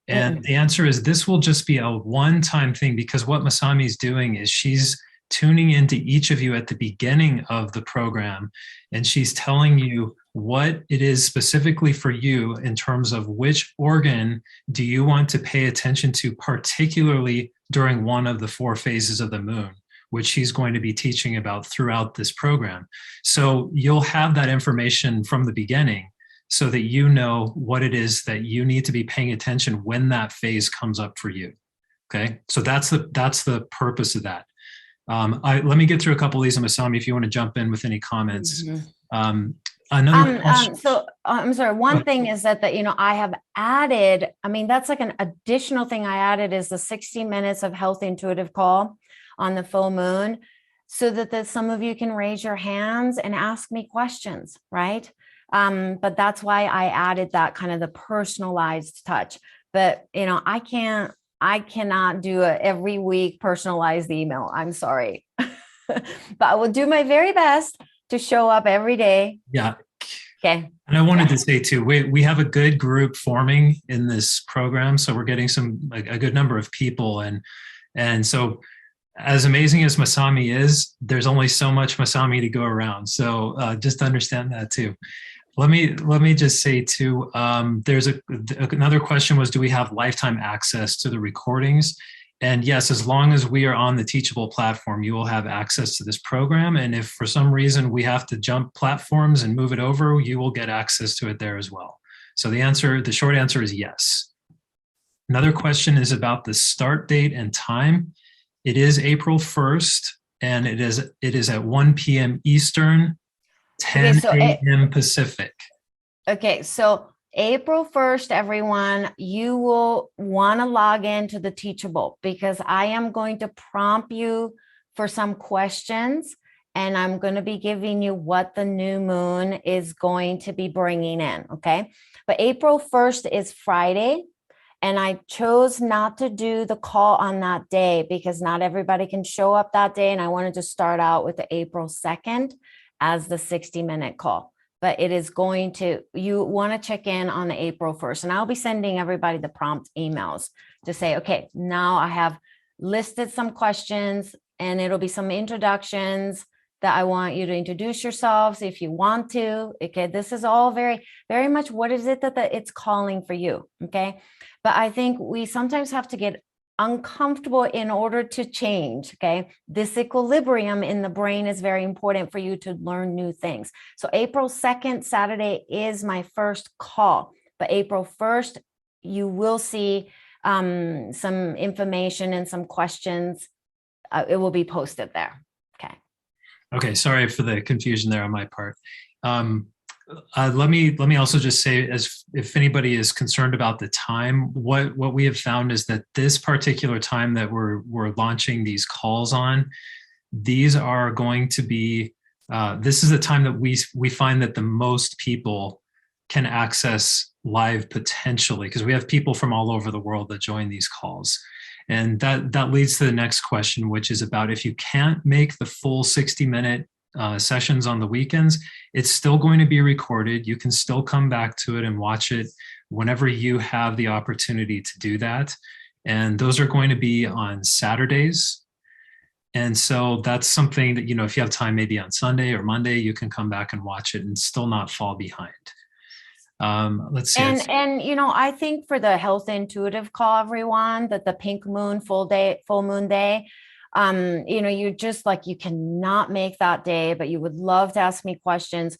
And the answer is this will just be a one-time thing because what Masami is doing is she's tuning into each of you at the beginning of the program. And she's telling you what it is specifically for you in terms of which organ do you want to pay attention to, particularly during one of the 4 phases of the moon, which she's going to be teaching about throughout this program. So you'll have that information from the beginning so that you know what it is that you need to be paying attention when that phase comes up for you. Okay, so that's the purpose of that. Let me get through a couple of these, and Masami, if you want to jump in with any comments. Another question. So I'm sorry. One thing is that I have added. I mean, that's like an additional thing I added is the 60 minutes of health intuitive call on the full moon, so that some of you can raise your hands and ask me questions, right? But that's why I added that kind of the personalized touch. But I cannot do a every week personalized email. I'm sorry, but I will do my very best to show up every day. Yeah. Okay. And I wanted to say too, we have a good group forming in this program. So we're getting a good number of people. And so as amazing as Masami is, there's only so much Masami to go around. So just understand that too. Let me just say too. There's another question was, do we have lifetime access to the recordings? And yes, as long as we are on the Teachable platform, you will have access to this program. And if for some reason we have to jump platforms and move it over, you will get access to it there as well. So the short answer is yes. Another question is about the start date and time. It is April 1st, and it is at 1 p.m. Eastern, 10 a.m. Pacific. Okay, so April 1st, everyone, you will want to log into the Teachable because I am going to prompt you for some questions, and I'm going to be giving you what the new moon is going to be bringing in, okay? But April 1st is Friday, and I chose not to do the call on that day because not everybody can show up that day, and I wanted to start out with the April 2nd as the 60-minute call. But it is going to, you want to check in on the April 1st. And I'll be sending everybody the prompt emails to say, okay, now I have listed some questions and it'll be some introductions that I want you to introduce yourselves if you want to. Okay, this is all very, very much what is it that it's calling for you. Okay, but I think we sometimes have to get uncomfortable in order to change. Okay, this equilibrium in the brain is very important for you to learn new things. So April 2nd, Saturday, is my first call, but April 1st, you will see some information and some questions. It will be posted there. Okay, sorry for the confusion there on my part. Let me also just say, as if anybody is concerned about the time, what we have found is that this particular time that we're launching these calls on, these are going to be. This is the time that we find that the most people can access live potentially, because we have people from all over the world that join these calls. And that leads to the next question, which is about if you can't make the full 60-minute sessions on the weekends, it's still going to be recorded. You can still come back to it and watch it whenever you have the opportunity to do that. And those are going to be on Saturdays. And so that's something that, if you have time, maybe on Sunday or Monday, you can come back and watch it and still not fall behind. Let's see. And I think for the health intuitive call, everyone, that the pink moon full moon day, you just like, you cannot make that day, but you would love to ask me questions.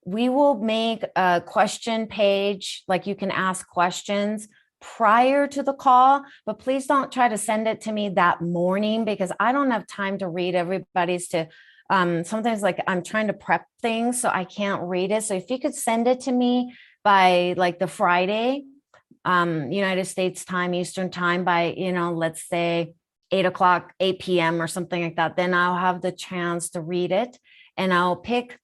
We will make a question page, like you can ask questions prior to the call, but please don't try to send it to me that morning because I don't have time to read everybody's sometimes like I'm trying to prep things, so I can't read it. So if you could send it to me by like the Friday, United States time, Eastern time by, let's say 8 p.m. or something like that, then I'll have the chance to read it and I'll pick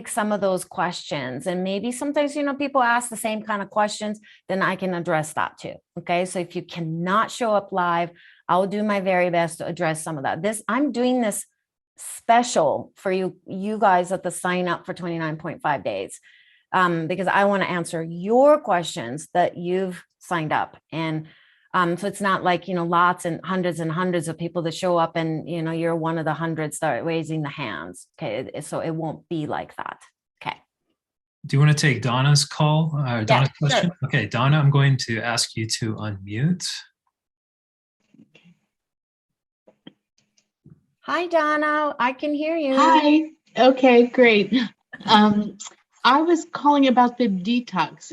some of those questions. And maybe sometimes, people ask the same kind of questions, then I can address that too. Okay. So if you cannot show up live, I'll do my very best to address some of that. I'm doing this special for you guys at the sign up for 29.5 days. Because I want to answer your questions that you've signed up. And so it's not like, lots and hundreds of people that show up and, you're one of the hundreds that are raising the hands. Okay. So it won't be like that. Okay. Do you want to take Donna's call? Donna's question? Sure. Okay, Donna, I'm going to ask you to unmute. Hi, Donna. I can hear you. Hi. Okay, great. I was calling about the detox.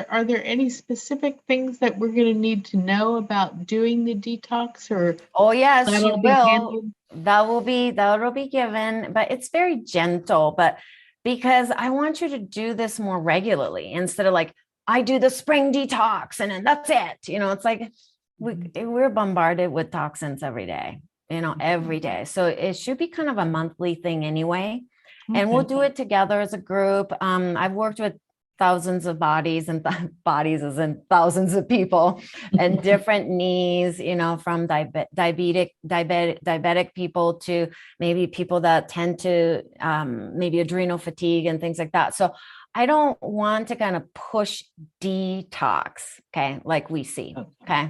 Are there any specific things that we're going to need to know about doing the detox, or? Oh yes, you will. That'll be given, but it's very gentle. But because I want you to do this more regularly instead of like I do the spring detox and then that's it. It's like we're bombarded with toxins every day. Every day. So it should be kind of a monthly thing anyway. And we'll do it together as a group. I've worked with thousands of bodies and bodies as in thousands of people and different needs, from diabetic people to maybe people that tend to maybe adrenal fatigue and things like that. So I don't want to kind of push detox, okay, like we see, okay?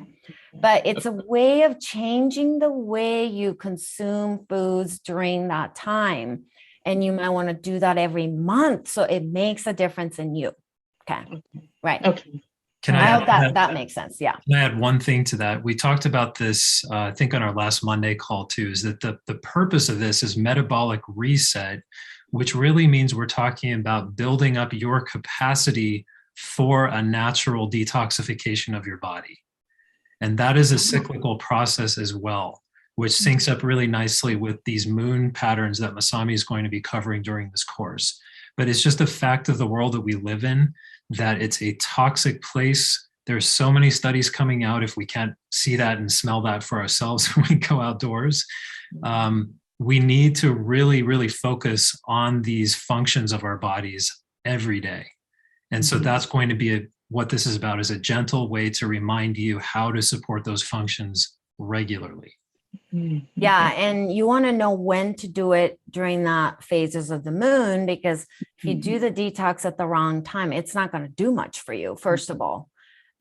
But it's a way of changing the way you consume foods during that time. And you might want to do that every month so it makes a difference in you. Okay, right. Okay. I hope that makes sense. Yeah. Can I add one thing to that? We talked about this, I think on our last Monday call too, is that the purpose of this is metabolic reset, which really means we're talking about building up your capacity for a natural detoxification of your body. And that is a cyclical process as well, which syncs up really nicely with these moon patterns that Masami is going to be covering during this course. But it's just a fact of the world that we live in, that it's a toxic place. There's so many studies coming out. If we can't see that and smell that for ourselves when we go outdoors, we need to really, really focus on these functions of our bodies every day. And so that's going to be what this is about, is a gentle way to remind you how to support those functions regularly. Yeah. And you want to know when to do it during that phases of the moon, because if you do the detox at the wrong time, it's not going to do much for you, first of all.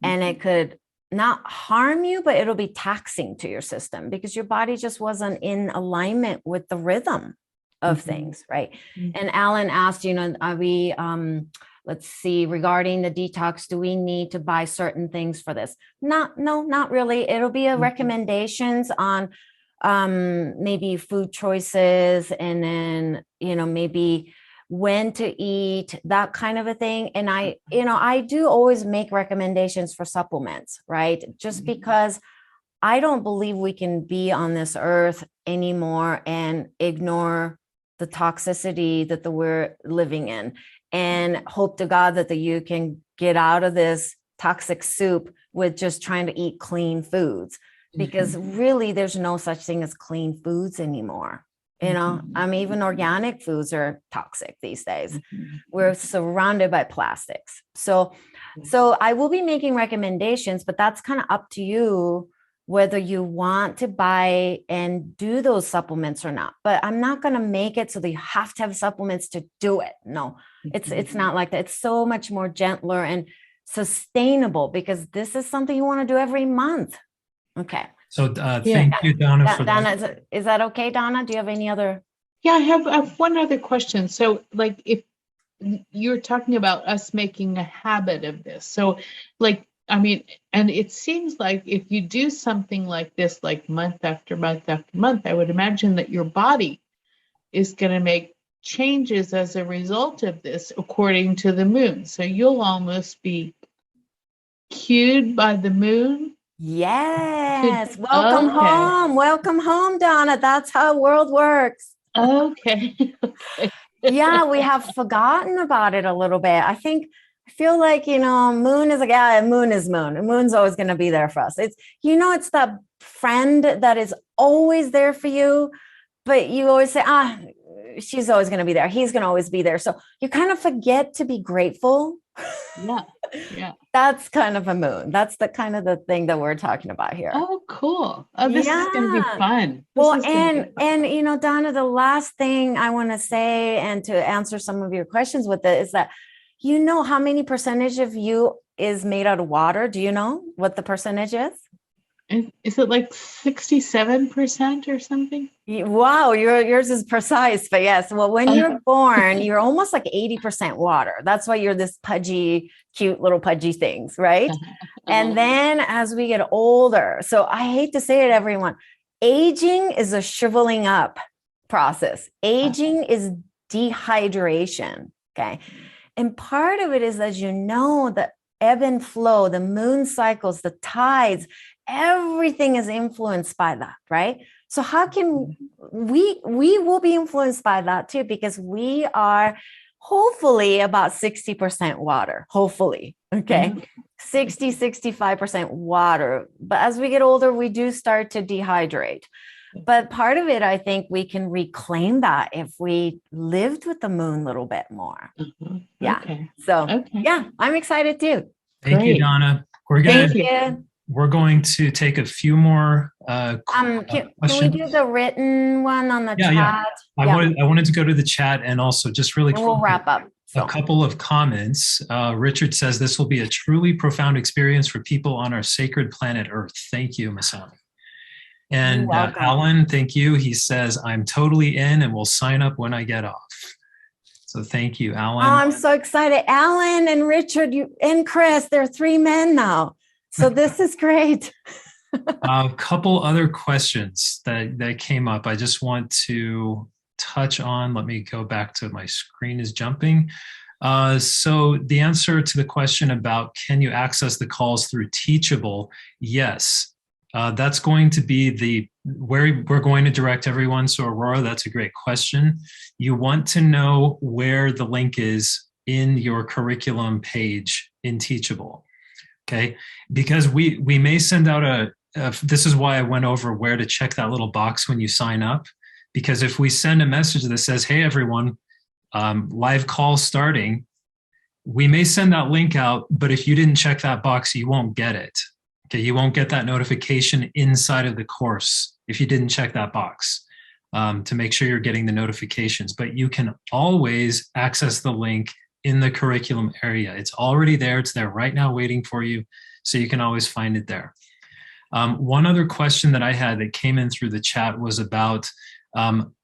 And it could not harm you, but it'll be taxing to your system because your body just wasn't in alignment with the rhythm of things. Right. And Alan asked, are we, let's see, regarding the detox, do we need to buy certain things for this? No, not really. It'll be a recommendations on maybe food choices, and then, maybe when to eat, that kind of a thing. And I do always make recommendations for supplements, right? Just because I don't believe we can be on this earth anymore and ignore the toxicity that we're living in, and hope to God that you can get out of this toxic soup with just trying to eat clean foods, because really there's no such thing as clean foods anymore. Even organic foods are toxic these days. We're surrounded by plastics. So I will be making recommendations, but that's kind of up to you whether you want to buy and do those supplements or not. But I'm not going to make it so that you have to have supplements to do it. No, it's not like that. It's so much more gentler and sustainable, because this is something you want to do every month. Okay. So thank you, Donna, for Donna, that. is that okay, Donna? Do you have any other? Yeah, I have one other question. So like, if you're talking about us making a habit of this, so like, and it seems like if you do something like this, like month after month after month, I would imagine that your body is going to make changes as a result of this, according to the moon. So you'll almost be cued by the moon. Yes. Welcome home, Donna. That's how the world works. Okay. Yeah, we have forgotten about it a little bit. I feel like, moon is like, moon is moon. And moon's always going to be there for us. It's that friend that is always there for you, but you always say, she's always going to be there. He's going to always be there. So you kind of forget to be grateful. Yeah. That's kind of a moon. That's the kind of the thing that we're talking about here. Oh, cool. Oh, this is going to be fun. And Donna, the last thing I want to say, and to answer some of your questions with it, is that, how many percentage of you is made out of water? Do you know what the percentage is? Is it like 67% or something? Wow, yours is precise, but yes. Well, when you're born, you're almost like 80% water. That's why you're this pudgy, cute little pudgy things, right? And then as we get older, so I hate to say it, everyone, aging is a shriveling up process. Aging is dehydration, okay? And part of it is, as the ebb and flow, the moon cycles, the tides, everything is influenced by that, right? So how can we will be influenced by that too, because we are hopefully about 60% water, hopefully, okay? 65% water. But as we get older, we do start to dehydrate. But part of it, I think we can reclaim that if we lived with the moon a little bit more. Yeah. Okay. So yeah, I'm excited too. Thank you, Donna. We're going to take a few more questions. Can we do the written one on the chat? Yeah. I wanted to go to the chat, and also just really and we'll wrap up. A couple of comments. Richard says this will be a truly profound experience for people on our sacred planet Earth. Thank you, Masami. And Alan, thank you. He says, I'm totally in and will sign up when I get off. So thank you, Alan. Oh, I'm so excited. Alan and Richard and Chris, they're 3 men now. So this is great. A couple other questions that came up. I just want to touch on. Let me go back to my screen is jumping. So the answer to the question about can you access the calls through Teachable? Yes. That's going to be where we're going to direct everyone. So Aurora, that's a great question. You want to know where the link is in your curriculum page in Teachable, okay? Because we may send out this is why I went over where to check that little box when you sign up. Because if we send a message that says, hey, everyone, live call starting, we may send that link out, but if you didn't check that box, you won't get it. Okay, you won't get that notification inside of the course if you didn't check that box to make sure you're getting the notifications. But you can always access the link in the curriculum area. It's already there. It's there right now waiting for you. So you can always find it there. One other question that I had that came in through the chat was about,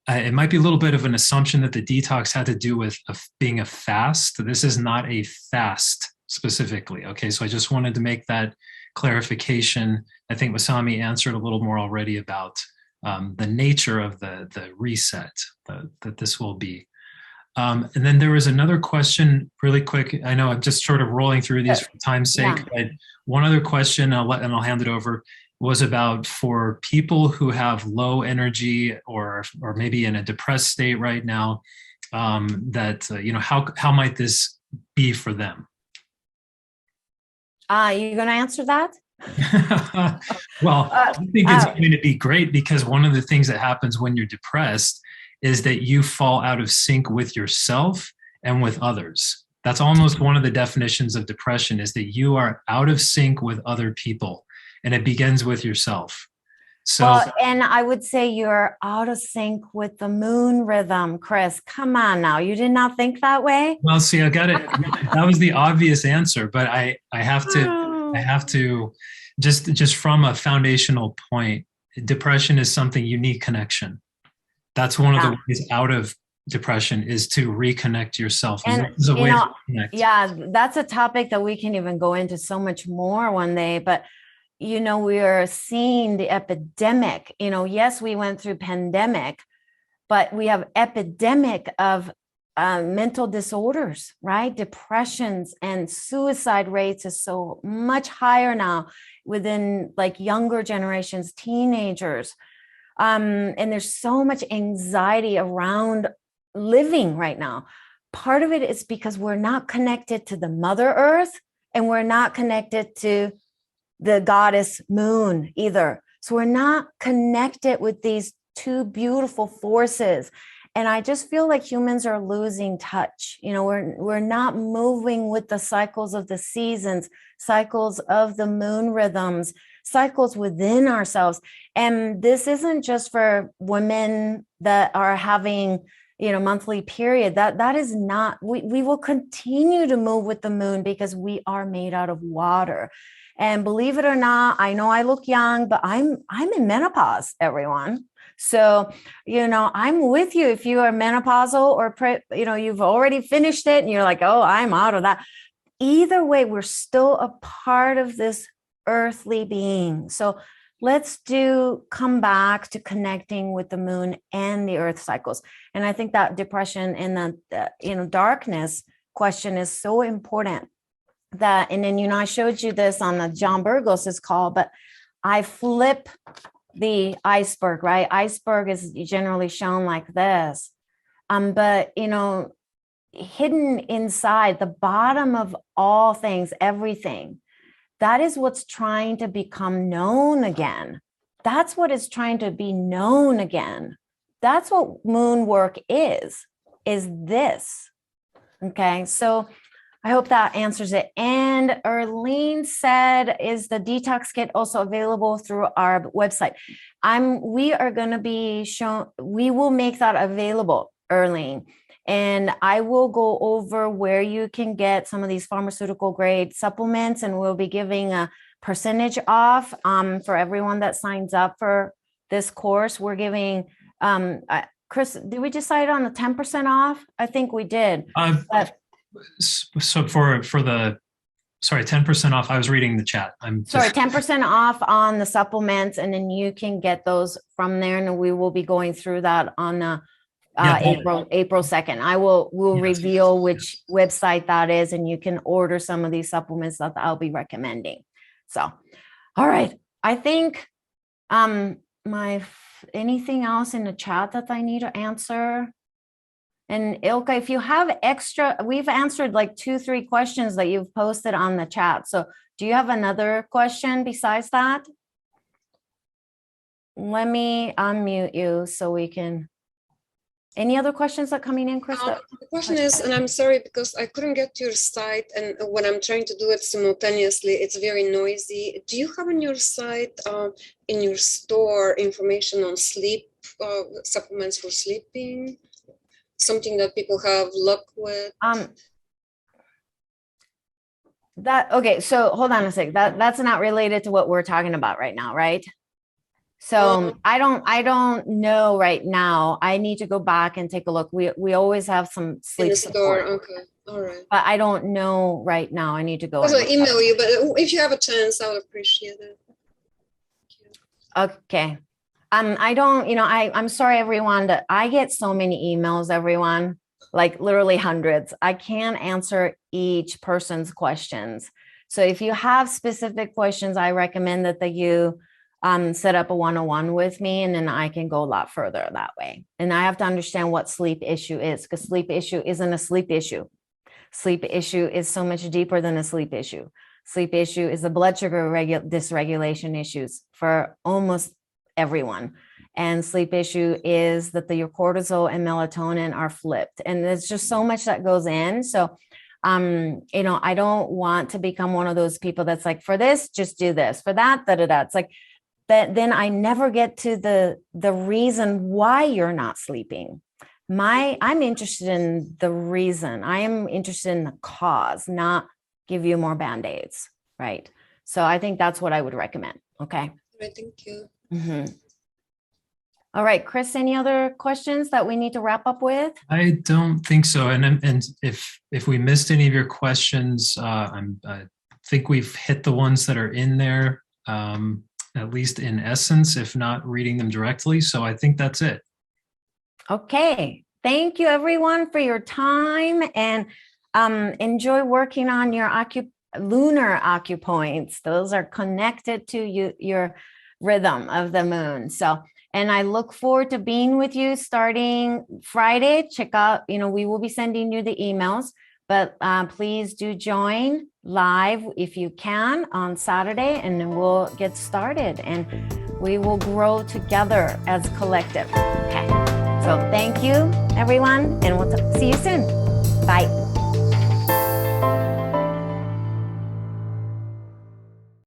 it might be a little bit of an assumption that the detox had to do with being a fast. This is not a fast specifically. Okay, so I just wanted to make that clarification. I think Masami answered a little more already about the nature of the reset that this will be. And then there was another question really quick. I know I'm just sort of rolling through these for time's sake, but one other question, and I'll hand it over, was about for people who have low energy or maybe in a depressed state right now, how might this be for them? You going to answer that? Well, I think it's going to be great because one of the things that happens when you're depressed is that you fall out of sync with yourself and with others. That's almost one of the definitions of depression, is that you are out of sync with other people, and it begins with yourself. So, and I would say you're out of sync with the moon rhythm, Chris. Come on now. You did not think that way? Well, see, I got it. That was the obvious answer, but I have to just from a foundational point, depression is something you need connection. That's one of the ways out of depression is to reconnect yourself. And that's a topic that we can even go into so much more one day, but we are seeing the epidemic. Yes, we went through pandemic, but we have epidemic of mental disorders, right? Depressions and suicide rates is so much higher now within like younger generations, teenagers. And there's so much anxiety around living right now. Part of it is because we're not connected to the Mother Earth, and we're not connected to the goddess moon either. So we're not connected with these two beautiful forces. And I just feel like humans are losing touch. We're not moving with the cycles of the seasons, cycles of the moon rhythms, cycles within ourselves. And this isn't just for women that are having, monthly period. That is not, we will continue to move with the moon because we are made out of water. And believe it or not, I know I look young, but I'm in menopause, everyone. So, I'm with you if you are menopausal or, you've already finished it and you're like, oh, I'm out of that. Either way, we're still a part of this earthly being. So let's come back to connecting with the moon and the earth cycles. And I think that depression and the darkness question is so important. And then, I showed you this on the John Burgos's call, but I flip the iceberg, right? Iceberg is generally shown like this. But, hidden inside the bottom of all things, everything, that is what's trying to become known again. That's what is trying to be known again. That's what moon work is this. Okay. So I hope that answers it. And Erlene said, is the detox kit also available through our website? We are going to be shown, we will make that available, Erlene. And I will go over where you can get some of these pharmaceutical grade supplements, and we'll be giving a percentage off for everyone that signs up for this course. We're giving, Chris, did we decide on the 10% off? I think we did. So for the, sorry, 10% off. I was reading the chat. Sorry, 10% off on the supplements, and then you can get those from there. And we will be going through that on April 2nd. We'll reveal which website that is, and you can order some of these supplements that I'll be recommending. So, all right. I think anything else in the chat that I need to answer? And Ilka, if you have extra, we've answered like 2-3 questions that you've posted on the chat. So do you have another question besides that? Let me unmute you so we can. Any other questions that are coming in, Chris? The question is, and I'm sorry because I couldn't get to your site, and when I'm trying to do it simultaneously, it's very noisy. Do you have on your site, in your store, information on sleep, supplements for sleeping? Something that people have luck with? Okay, so hold on a sec. That's not related to what we're talking about right now, right? So I don't know right now. I need to go back and take a look. We always have some sleep in the support. store. Okay, all right. But I don't know right now. I need to go. Also email you, but if you have a chance, I would appreciate it. Okay. I don't, I'm sorry, everyone, that I get so many emails, everyone, like literally hundreds. I can't answer each person's questions. So if you have specific questions, I recommend that you set up a one-on-one with me, and then I can go a lot further that way. And I have to understand what sleep issue is, because sleep issue isn't a sleep issue. Sleep issue is so much deeper than a sleep issue. Sleep issue is the blood sugar dysregulation issues for almost everyone. And sleep issue is that your cortisol and melatonin are flipped. And there's just so much that goes in. So, I don't want to become one of those people that's like, for this, just do this, for that, da-da-da. It's like, that then I never get to the reason why you're not sleeping. I'm interested in the reason. I am interested in the cause, not give you more Band-Aids, right? So I think that's what I would recommend. Okay. Right, thank you. Mm-hmm. All right, Chris, any other questions that we need to wrap up with? I don't think so. And if we missed any of your questions, I think we've hit the ones that are in there, at least in essence, if not reading them directly. So I think that's it. Okay. Thank you, everyone, for your time, and enjoy working on your lunar acupoints. Those are connected to your rhythm of the moon. So, and I look forward to being with you starting Friday. Check out, we will be sending you the emails, but please do join live if you can on Saturday, and then we'll get started and we will grow together as a collective. Okay. So thank you, everyone, and we'll see you soon. Bye.